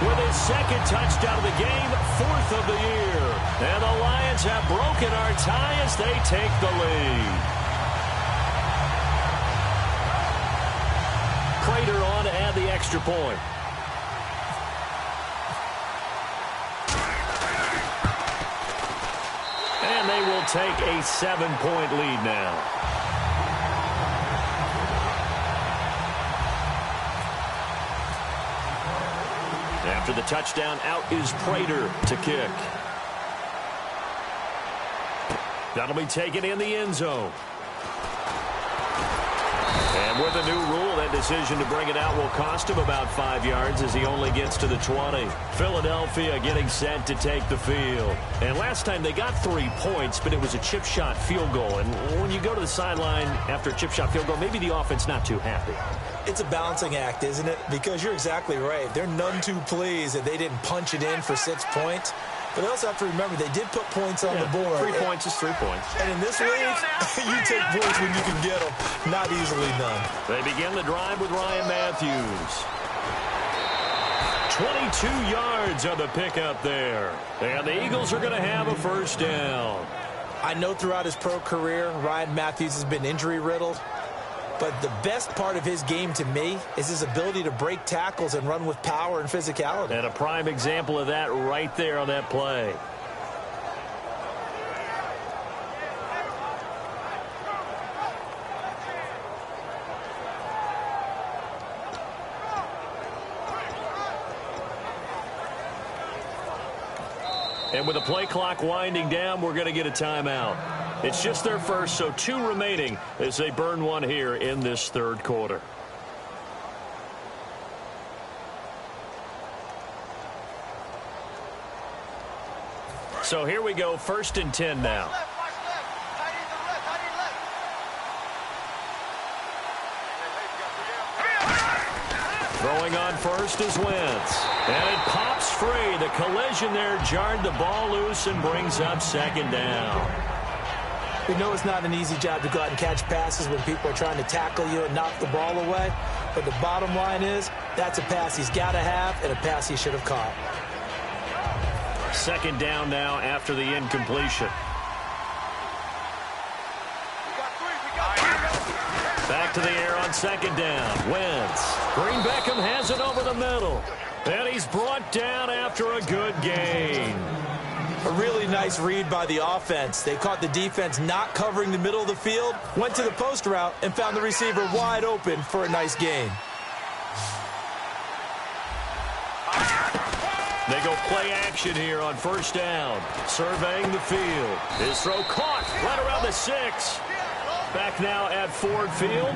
with his second touchdown of the game, 4th of the year. And the Lions have broken our tie as they take the lead. Prater on to add the extra point. And they will take a 7-point lead now. After the touchdown, out is Prater to kick. That'll be taken in the end zone. And with a new rule, that decision to bring it out will cost him about 5 yards as he only gets to the 20. Philadelphia getting set to take the field. And last time they got 3 points, but it was a chip shot field goal. And when you go to the sideline after a chip shot field goal, maybe the offense not too happy. It's a balancing act, isn't it? Because you're exactly right. They're none too pleased that they didn't punch it in for 6 points. But they also have to remember they did put points on the board. 3 points is 3 points. And in this league, you take points when you can get them. Not easily done. They begin the drive with Ryan Matthews. 22 yards on the pickup there. And the Eagles are going to have a first down. I know throughout his pro career, Ryan Matthews has been injury-riddled. But the best part of his game to me is his ability to break tackles and run with power and physicality. And a prime example of that right there on that play. And with the play clock winding down, we're going to get a timeout. It's just their first, so 2 remaining as they burn one here in this third quarter. So here we go, 1st and 10 now. Throwing on first is Wentz. And it pops free. The collision there jarred the ball loose and brings up 2nd down. We know it's not an easy job to go out and catch passes when people are trying to tackle you and knock the ball away. But the bottom line is, that's a pass he's got to have and a pass he should have caught. 2nd down now after the incompletion. Back to the air on 2nd down. Wentz. Green Beckham has it over the middle. And he's brought down after a good gain. A really nice read by the offense. They caught the defense not covering the middle of the field, went to the post route, and found the receiver wide open for a nice gain. They go play action here on 1st down. Surveying the field. His throw caught right around the 6. Back now at Ford Field.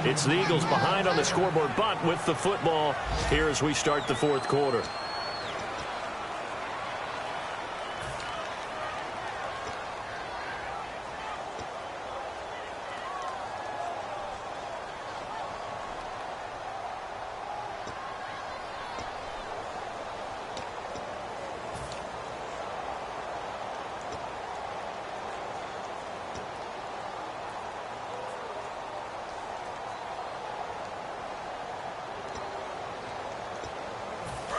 It's the Eagles behind on the scoreboard, but with the football here as we start the 4th quarter.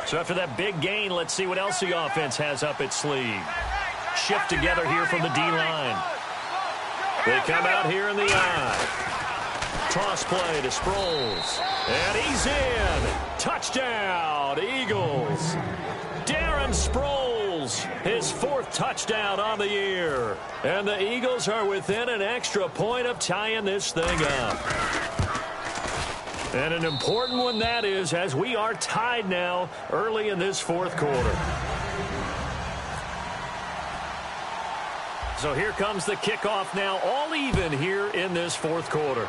So after that big gain, let's see what else the offense has up its sleeve. Shift together here from the D-line. They come out here in the I. Toss play to Sproles. And he's in. Touchdown, Eagles. Darren Sproles, his 4th touchdown on the year. And the Eagles are within an extra point of tying this thing up. And an important one that is, as we are tied now early in this 4th quarter. So here comes the kickoff now, all even here in this 4th quarter.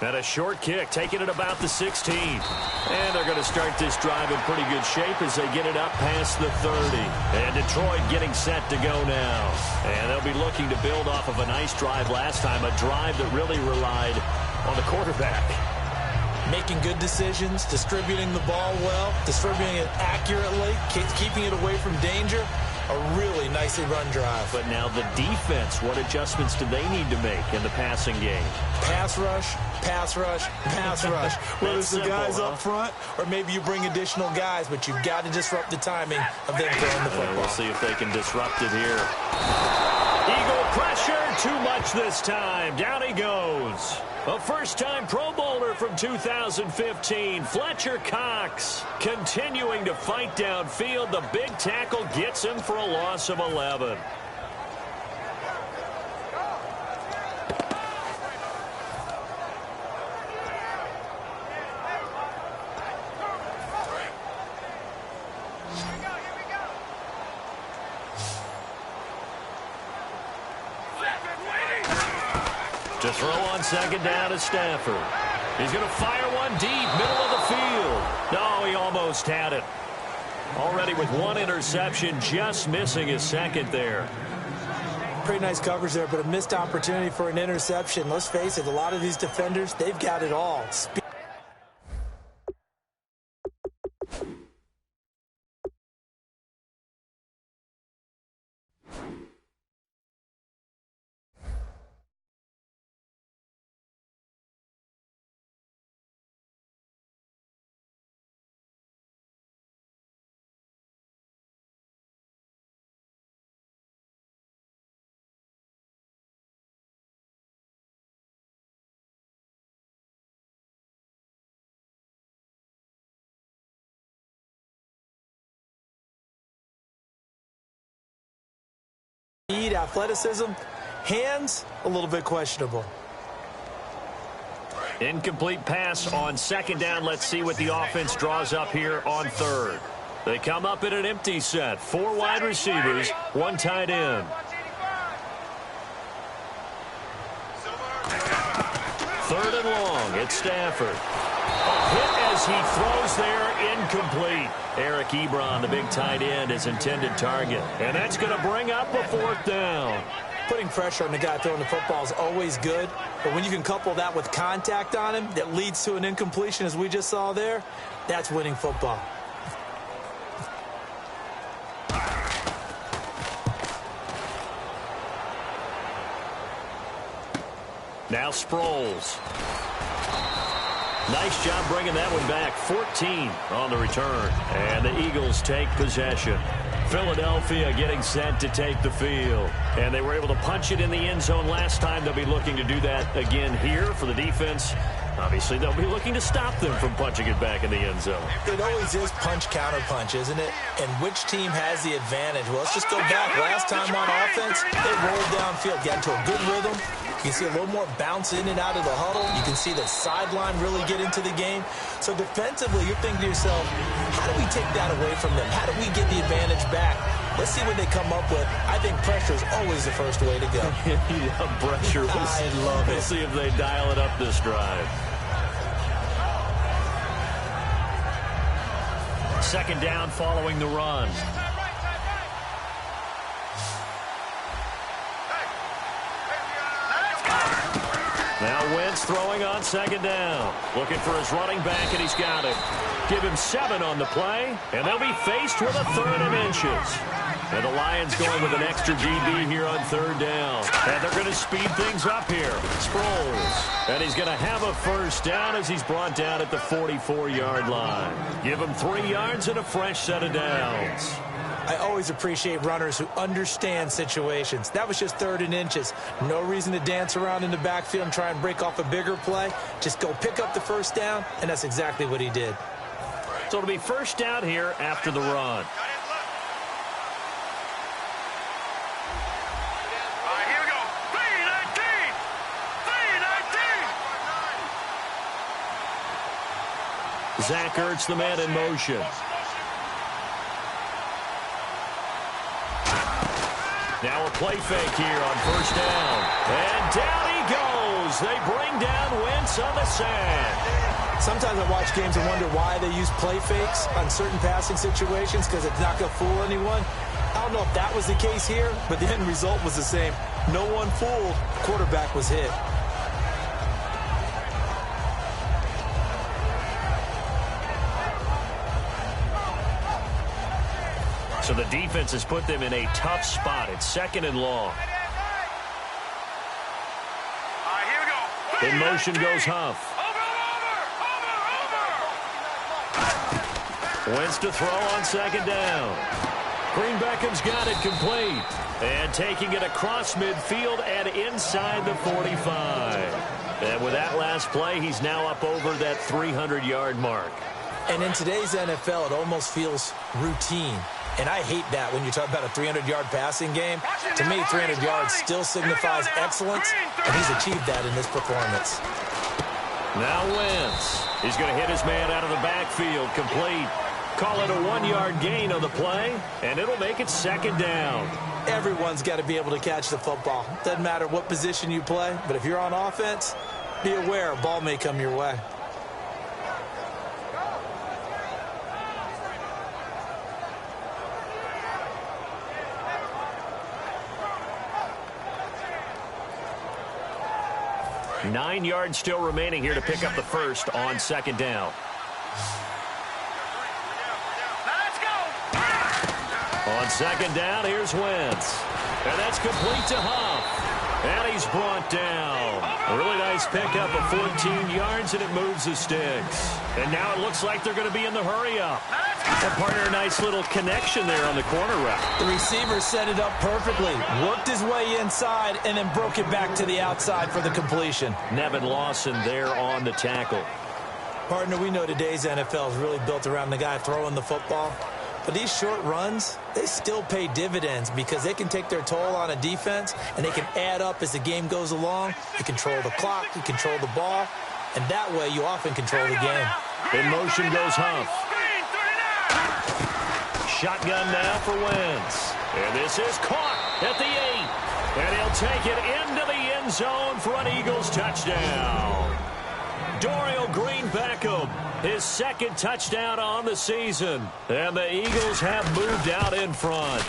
And a short kick, taking it about the 16. And they're going to start this drive in pretty good shape as they get it up past the 30. And Detroit getting set to go now. And they'll be looking to build off of a nice drive last time, a drive that really relied on the quarterback. Making good decisions, distributing the ball well, distributing it accurately, keeping it away from danger. A really nicely run drive. But now the defense, what adjustments do they need to make in the passing game? Pass rush, pass rush, pass rush. Whether it's the guys up front or maybe you bring additional guys, but you've got to disrupt the timing of them throwing the football. We'll see if they can disrupt it here. Eagle pressure, too much this time. Down he goes. A first-time Pro Bowler from 2015, Fletcher Cox, continuing to fight downfield. The big tackle gets him for a loss of 11. To throw on 2nd down is Stafford. He's going to fire one deep, middle of the field. No, he almost had it. Already with 1 interception, just missing his 2nd there. Pretty nice coverage there, but a missed opportunity for an interception. Let's face it, a lot of these defenders, they've got it all. speed, athleticism. Hands, a little bit questionable. Incomplete pass on second down. Let's see what the offense draws up here on third. They come up in an empty set. 4 wide receivers, 1 tight end. Third and long. It's Stafford. A hit as he throws there, incomplete. Eric Ebron, the big tight end, his intended target. And that's going to bring up a 4th down. Putting pressure on the guy throwing the football is always good, but when you can couple that with contact on him that leads to an incompletion, as we just saw there, that's winning football. Now Sproles. Nice job bringing that one back. 14 on the return. And the Eagles take possession. Philadelphia getting set to take the field. And they were able to punch it in the end zone last time. They'll be looking to do that again here for the defense. Obviously, they'll be looking to stop them from punching it back in the end zone. It always is punch-counter-punch, isn't it? And which team has the advantage? Well, let's just go back. Last time on offense, they rolled downfield, got into a good rhythm. You can see a little more bounce in and out of the huddle. You can see the sideline really get into the game. So defensively, you're thinking to yourself, how do we take that away from them? How do we get the advantage back? Let's see what they come up with. I think pressure is always the first way to go. You love pressure. I love it. We'll see if they dial it up this drive. Second down following the run. Now Wentz throwing on second down. Looking for his running back, and he's got him. Give him 7 on the play, and they'll be faced with a 3rd and inches. And the Lions going with an extra DB here on 3rd down. And they're going to speed things up here. Sproles. And he's going to have a 1st down as he's brought down at the 44-yard line. Give him 3 yards and a fresh set of downs. I always appreciate runners who understand situations. That was just 3rd and inches. No reason to dance around in the backfield and try and break off a bigger play. Just go pick up the 1st down, and that's exactly what he did. So it'll be 1st down here after the run. Zach Ertz, the man in motion. Now a play fake here on 1st down. And down he goes. They bring down Wentz on the sand. Sometimes I watch games and wonder why they use play fakes on certain passing situations, because it's not going to fool anyone. I don't know if that was the case here, but the end result was the same. No one fooled. The quarterback was hit. So the defense has put them in a tough spot. It's 2nd and long. In motion goes Huff. Wentz to throw on 2nd down. Green Beckham's got it complete. And taking it across midfield and inside the 45. And with that last play, he's now up over that 300-yard mark. And in today's NFL, it almost feels routine. And I hate that when you talk about a 300-yard passing game. To me, 300 yards still signifies excellence, and he's achieved that in this performance. Now Wentz. He's going to hit his man out of the backfield. Complete. Call it a 1-yard gain on the play, and it'll make it 2nd down. Everyone's got to be able to catch the football. Doesn't matter what position you play, but if you're on offense, be aware a ball may come your way. Nine yards still remaining here to pick up the 1st on 2nd down. Let's go. On 2nd down, here's Wentz. And that's complete to Huff. And he's brought down. A really nice pickup of 14 yards, and it moves the sticks. And now it looks like they're going to be in the hurry-up. And partner, a nice little connection there on the corner route. The receiver set it up perfectly, worked his way inside, and then broke it back to the outside for the completion. Nevin Lawson there on the tackle. Partner, we know today's NFL is really built around the guy throwing the football. But these short runs, they still pay dividends because they can take their toll on a defense, and they can add up as the game goes along. You control the clock, you control the ball, and that way you often control the game. In motion goes Huff. Shotgun now for Wentz. And this is caught at the 8. And he'll take it into the end zone for an Eagles touchdown. Dorial Green-Beckham, his second touchdown on the season. And the Eagles have moved out in front.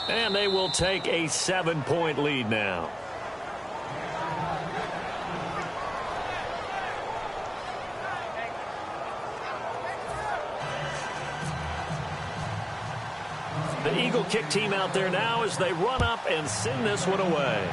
And they will take a 7-point lead now. The Eagle kick team out there now as they run up and send this one away.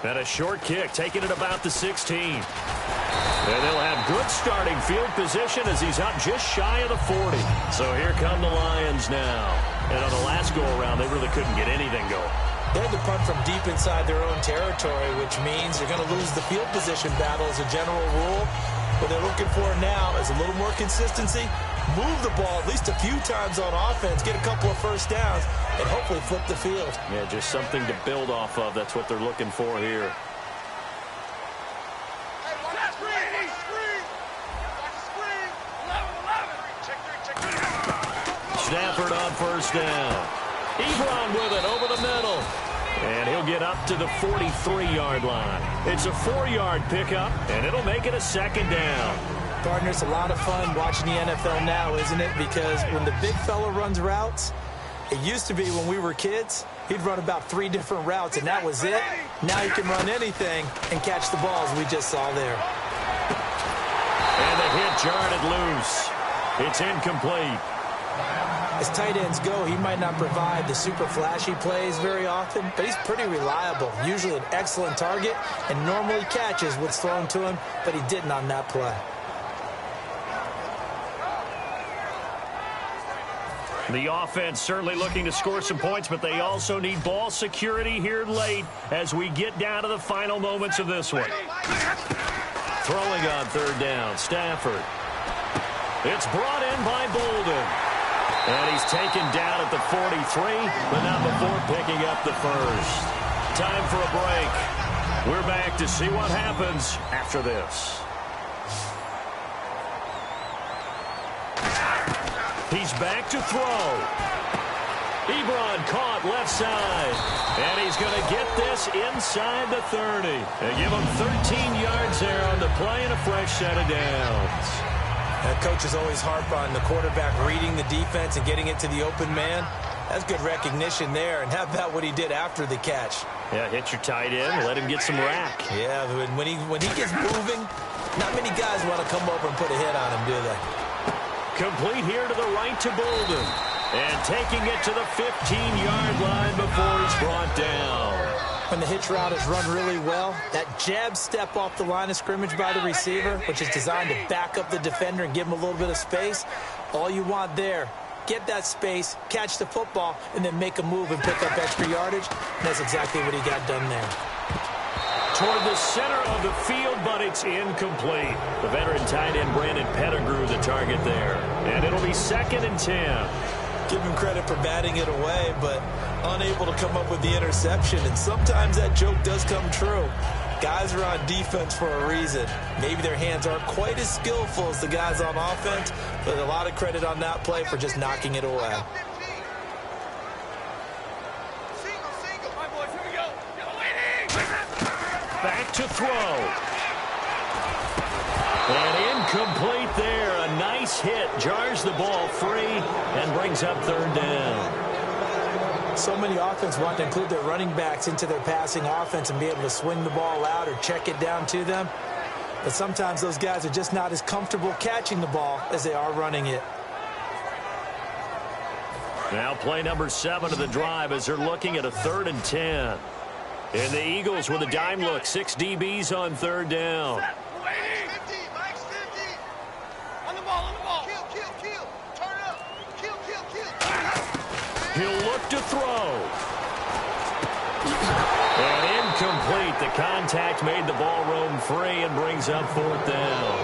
And a short kick, taking it about the 16. And they'll have good starting field position as he's up just shy of the 40. So here come the Lions now. And on the last go-around, they really couldn't get anything going. They had to punt from deep inside their own territory, which means you're going to lose the field position battle as a general rule. What they're looking for now is a little more consistency. Move the ball at least a few times on offense, get a couple of first downs, and hopefully flip the field. Yeah, just something to build off of. That's what they're looking for here. Stafford on first down. Ebron with it over the middle. And he'll get up to the 43-yard line. It's a 4-yard pickup, and it'll make it a second down. Partner, it's a lot of fun watching the NFL now, isn't it? Because when the big fella runs routes, it used to be when we were kids, he'd run about 3 different routes, and that was it. Now he can run anything and catch the balls we just saw there. And the hit jarred it loose. It's incomplete. As tight ends go, he might not provide the super flashy plays very often, but he's pretty reliable. Usually an excellent target and normally catches what's thrown to him, but he didn't on that play. The offense certainly looking to score some points, but they also need ball security here late as we get down to the final moments of this one. Throwing on third down, Stafford. It's brought in by Bolden. And he's taken down at the 43, but not before picking up the first. Time for a break. We're back to see what happens after this. He's back to throw. Ebron caught left side. And he's going to get this inside the 30. They give him 13 yards there on the play and a fresh set of downs. Coaches always harp on the quarterback reading the defense and getting it to the open man. That's good recognition there. And how about what he did after the catch? Yeah, hit your tight end, let him get some rack. Yeah, when he gets moving, not many guys want to come over and put a hit on him, do they? Complete here to the right to Bolden. And taking it to the 15-yard line before he's brought down. When the hitch route is run really well, that jab step off the line of scrimmage by the receiver, which is designed to back up the defender and give him a little bit of space, all you want there, get that space, catch the football, and then make a move and pick up extra yardage. And that's exactly what he got done there. Toward the center of the field, but it's incomplete. The veteran tight end Brandon Pettigrew the target there. And it'll be 2nd and 10. Give him credit for batting it away, but unable to come up with the interception. And sometimes that joke does come true. Guys are on defense for a reason. Maybe their hands aren't quite as skillful as the guys on offense, but a lot of credit on that play for just knocking it away. Back to throw. And incomplete there. A nice hit. Jars the ball free and brings up 3rd down. So many offenses want to include their running backs into their passing offense and be able to swing the ball out or check it down to them. But sometimes those guys are just not as comfortable catching the ball as they are running it. Now play number 7 of the drive as they're looking at a 3rd and 10. And the Eagles with a dime look. 6 DBs on 3rd down. He'll look to throw. And incomplete. The contact made the ball roam free and brings up 4th down.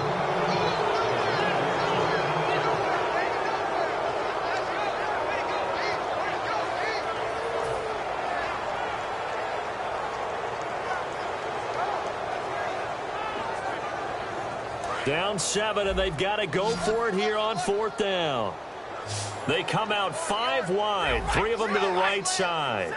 Down 7, and they've got to go for it here on 4th down. They come out 5 wide, 3 of them to the right side.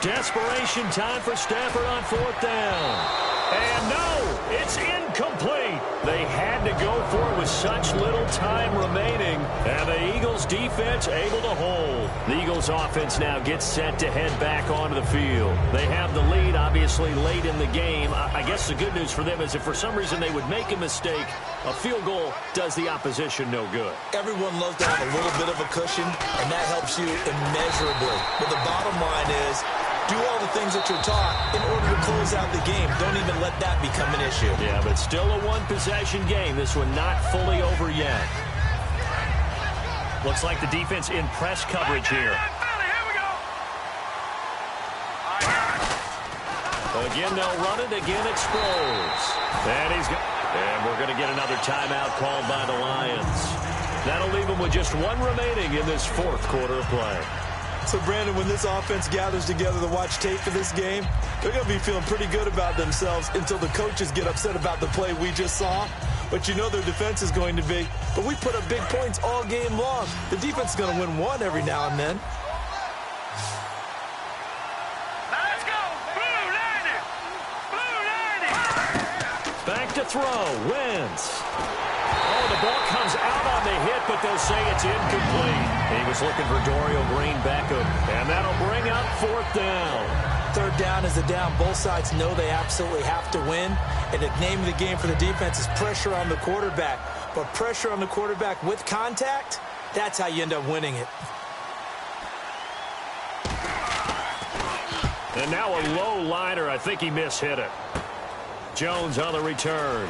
Desperation time for Stafford on 4th down. And no, it's incomplete. They had to go for it with such little time remaining. And the Eagles defense able to hold. The Eagles offense now gets set to head back onto the field. They have the lead, obviously, late in the game. I guess the good news for them is if for some reason they would make a mistake, a field goal does the opposition no good. Everyone loves to have a little bit of a cushion, and that helps you immeasurably. But the bottom line is, do all the things that you're taught in order to close out the game. Don't even let that become an issue. Yeah, but still a one-possession game. This one not fully over yet. Looks like the defense in press coverage here. Again, they'll run it. Again, it Sproles. And we're going to get another timeout called by the Lions. That'll leave them with just 1 remaining in this 4th quarter of play. So, Brandon, when this offense gathers together to watch tape for this game, they're going to be feeling pretty good about themselves until the coaches get upset about the play we just saw. But you know their defense is going to be. But we put up big points all game long. The defense is going to win one every now and then. Let's go! Blue 90! Blue 90! Back to throw. Wentz. Oh, the ball comes out on the hit, but they'll say it's incomplete. He was looking for Dorial Green-Beckham, and that'll bring up 4th down. 3rd down is the down. Both sides know they absolutely have to win, and the name of the game for the defense is pressure on the quarterback. But pressure on the quarterback with contact, that's how you end up winning it. And now a low liner. I think he mishit it. Jones on the return.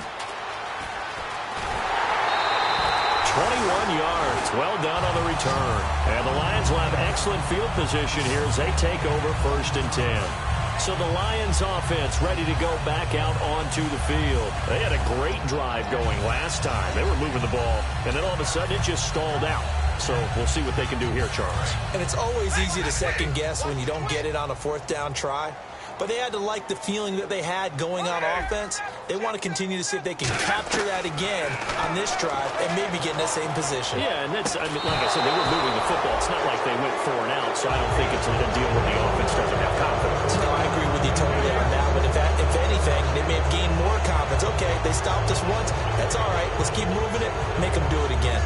21 yards. Well done on the return. And the Lions will have excellent field position here as they take over 1st and 10. So the Lions offense ready to go back out onto the field. They had a great drive going last time. They were moving the ball, and then all of a sudden it just stalled out. So we'll see what they can do here, Charles. And it's always easy to second guess when you don't get it on a 4th down try. But they had to like the feeling that they had going on offense. They want to continue to see if they can capture that again on this drive and maybe get in the same position. Yeah, and that's, like I said, they were moving the football. It's not like they went 4 and out, so I don't think it's a deal where the offense doesn't have confidence. No, I agree with you totally on that. But if anything, they may have gained more confidence. Okay, they stopped us once. That's all right. Let's keep moving it. Make them do it again.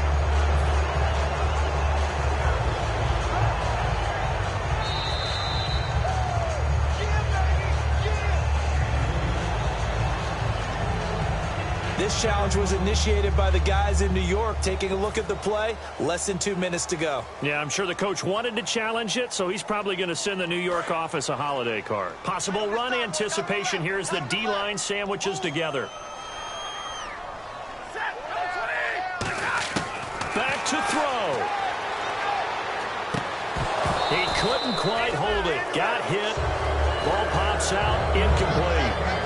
This challenge was initiated by the guys in New York. Taking a look at the play, less than 2 minutes to go. Yeah, I'm sure the coach wanted to challenge it, so he's probably going to send the New York office a holiday card. Possible run anticipation here as the D-line sandwiches together. Back to throw. He couldn't quite hold it. Got hit. Ball pops out. Incomplete.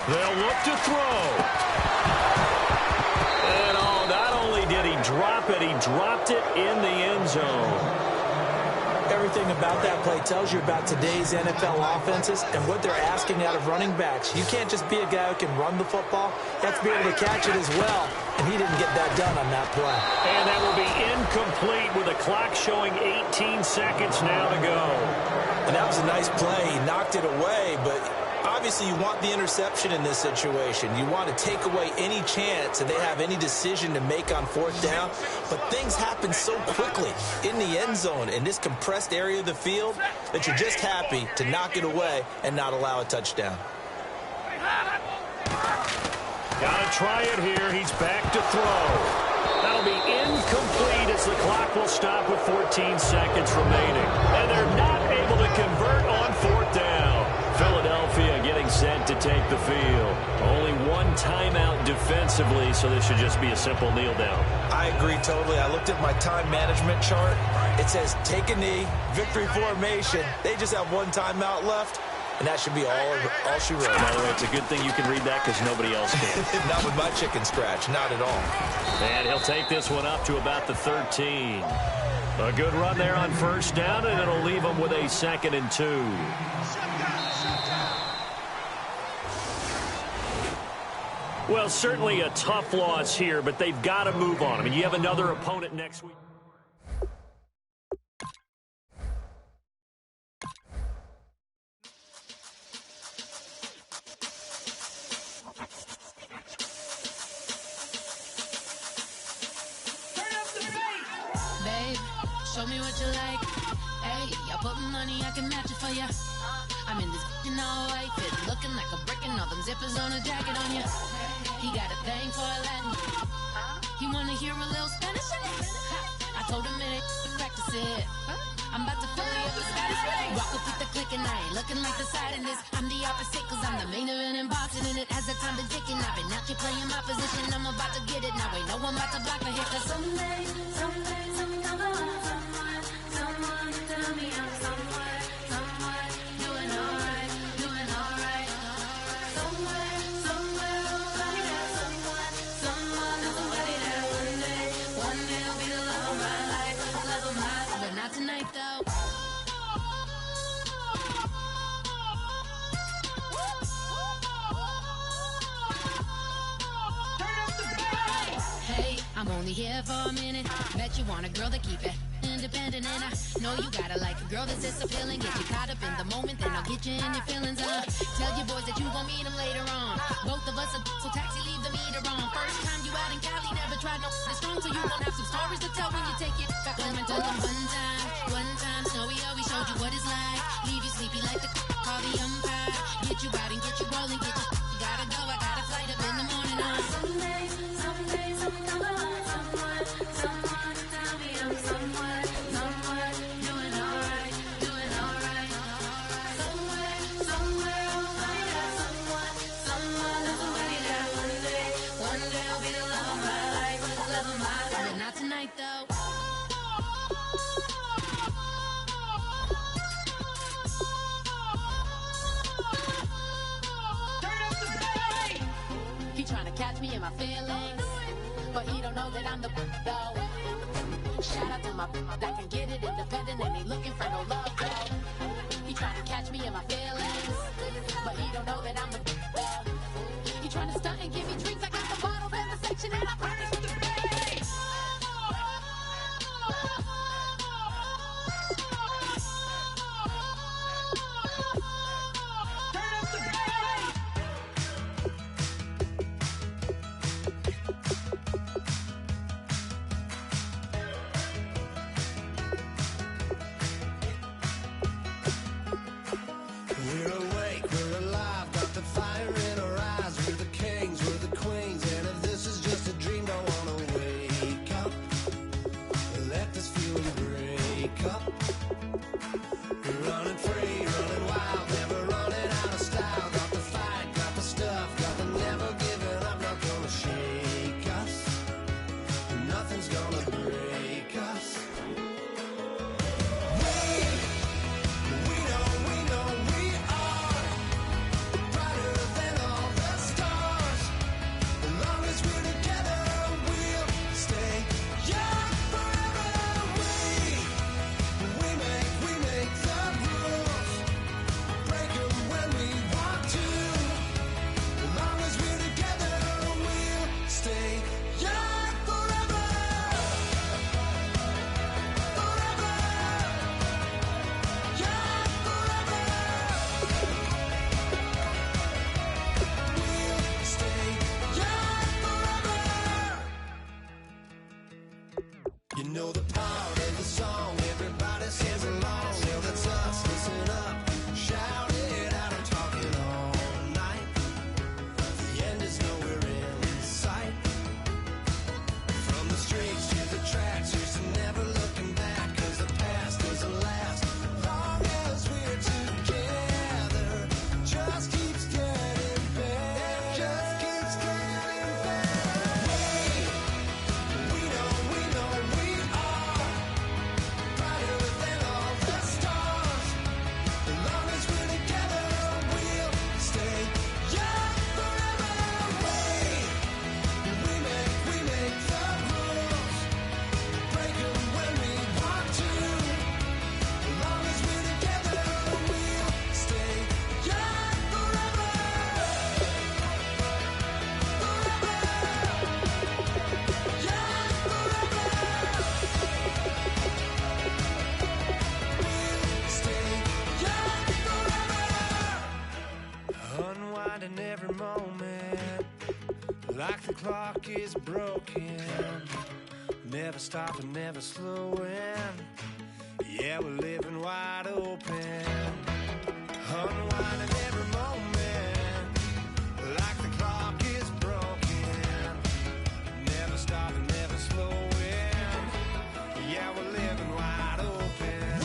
They'll look to throw. And not only did he drop it, he dropped it in the end zone. Everything about that play tells you about today's NFL offenses and what they're asking out of running backs. You can't just be a guy who can run the football. You have to be able to catch it as well. And he didn't get that done on that play. And that will be incomplete with the clock showing 18 seconds now to go. And that was a nice play. He knocked it away, but obviously you want the interception in this situation. You want to take away any chance that they have any decision to make on 4th down. But things happen so quickly in the end zone in this compressed area of the field that you're just happy to knock it away and not allow a touchdown. Gotta try it here. He's back to throw. That'll be incomplete as the clock will stop with 14 seconds remaining. And they're not able to convert on 4th down. Philadelphia getting set to take the field. Only one timeout defensively, so this should just be a simple kneel down. I agree totally. I looked at my time management chart. It says take a knee, victory formation. They just have one timeout left, and that should be all she wrote. By the way, it's a good thing you can read that because nobody else can. Not with my chicken scratch, not at all. And he'll take this one up to about the 13. A good run there on first down, and it'll leave him with a 2nd and 2. Well, certainly a tough loss here, but they've got to move on. I mean, you have another opponent next week. Show me what you like. Hey, I put money, I can match it for ya. I'm in this all white fit, looking like a brick and all them zippers on a jacket on ya. He got a thing for a Latin. He wanna hear a little Spanish in it. I told him it ain't to practice it. I'm about to fill you up with Spanish. Rock up with the click and I ain't looking like the side in this. I'm the opposite cause I'm the main event and boxing in it. As the time been ticking, I've been out here playing my position. I'm about to get it now. Ain't no one about to block a hit. Cause someday, something come along. Someone tell me I'm somewhere, doing alright. Somewhere, somebody there, someone is somebody there. One day I'll be the love of my life, but not tonight though. Hey, I'm only here for a minute. Bet you want a girl to keep it independent, and I know you gotta like a girl that's this appealing. Get you caught up in the moment, then I'll get you in your feelings. Tell your boys that you gon' meet them later on. Both of us are so taxi, leave the meter on. First time you out in Cali, never tried no strong, so you gon' have some stories to tell when you take it back home and tell them one time, Snowy always showed you what it's like. Leave you sleepy like the call the umpire. Get you out and get you rolling, get you gotta go. I got a flight up in the morning. Someday, something come along. Someone tell me I'm somewhere, doing alright. Somewhere, somebody there, someone is somebody there. One day I'll be the love of my life, but not tonight though. He tryna catch me in my feelings, but he don't know that I'm the though. Shout out to my that can get it independent and ain't looking for no love though. He tryna catch me in my feelings, but he don't know that I'm the though. He tryna stunt and give me drinks. I got the bottles in the section and I promise to pay. We're awake, we're alive, got the fire in our eyes. We're the kings, we're the queens, and if this is just a dream, don't wanna wake up. Let this feeling break up. We're running free, running wild, never running out of style. Got the fight, got the stuff, got the never giving up. Not gonna shake us, nothing's gonna break us. We know we are brighter than all the stars. As long as we're together, we'll stay young forever. We make the rules, break 'em when we want to. As long as we're together, we'll stay young forever. Forever. Young forever. We'll stay young forever. You know the part of the song, everybody sings along. Well, that's us, listen up, shout it out, I'm talking all night. The end is nowhere in sight. From the streets to the tracks, here's to never looking back, 'cause the past doesn't last. Long as we're together, just keeps getting better. Just keeps the clock is broken. Never stopping, never slowing. Yeah, we're living wide open. Unwinding every moment. Like the clock is broken. Never stopping, never slowing. Yeah, we're living wide open.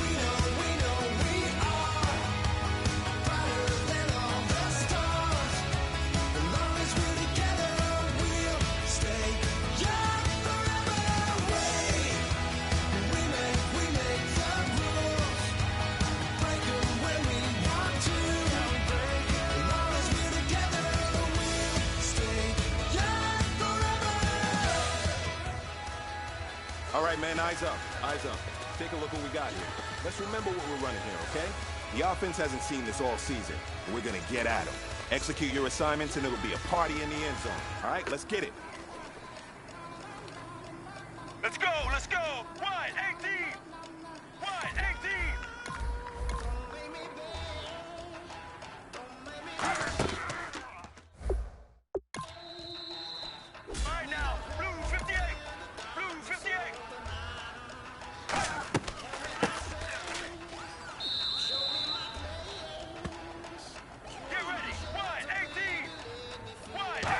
We know we are brighter than all the stars. As long as we're together, we'll stay young forever. We make the rules, break them when we want to. As long as we're together, we'll stay young forever. All right, man, eyes up, eyes up. Take a look what we got here. Let's remember what we're running here, okay? The offense hasn't seen this all season, and we're gonna get at them. Execute your assignments, and it'll be a party in the end zone. All right, let's get it. Let's go, let's go. Wide 18. Wide 18. All right now, blue 58. Blue 58. Get ready. Wide 18. Wide 18.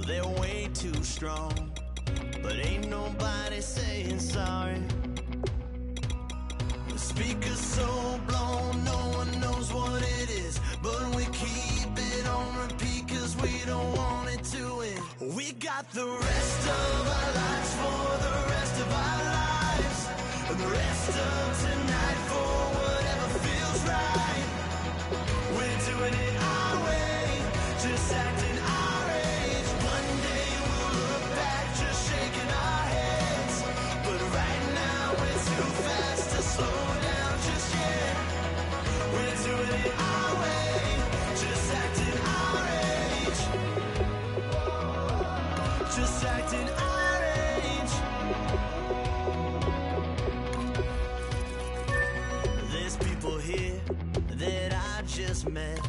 they're way too strong, but ain't nobody saying sorry. The speaker's so blown, no one knows what it is, but we keep it on repeat cause we don't want it to end. We got the rest of our lives for the rest of our lives, and the rest of tonight for whatever feels right. We're doing it our way, just acting our age. One day we'll look back just shaking our heads, but right now we're too fast to slow down just yet. We're doing it our way, just acting our age. Just acting our age. There's people here that I just met,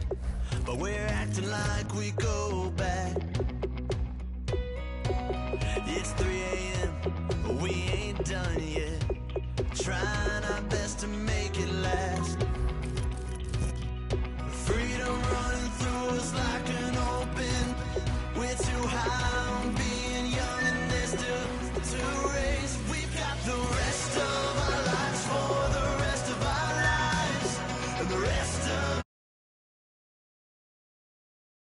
but we're acting like we go back. It's 3 a.m., but we ain't done yet. Trying our best to make it last.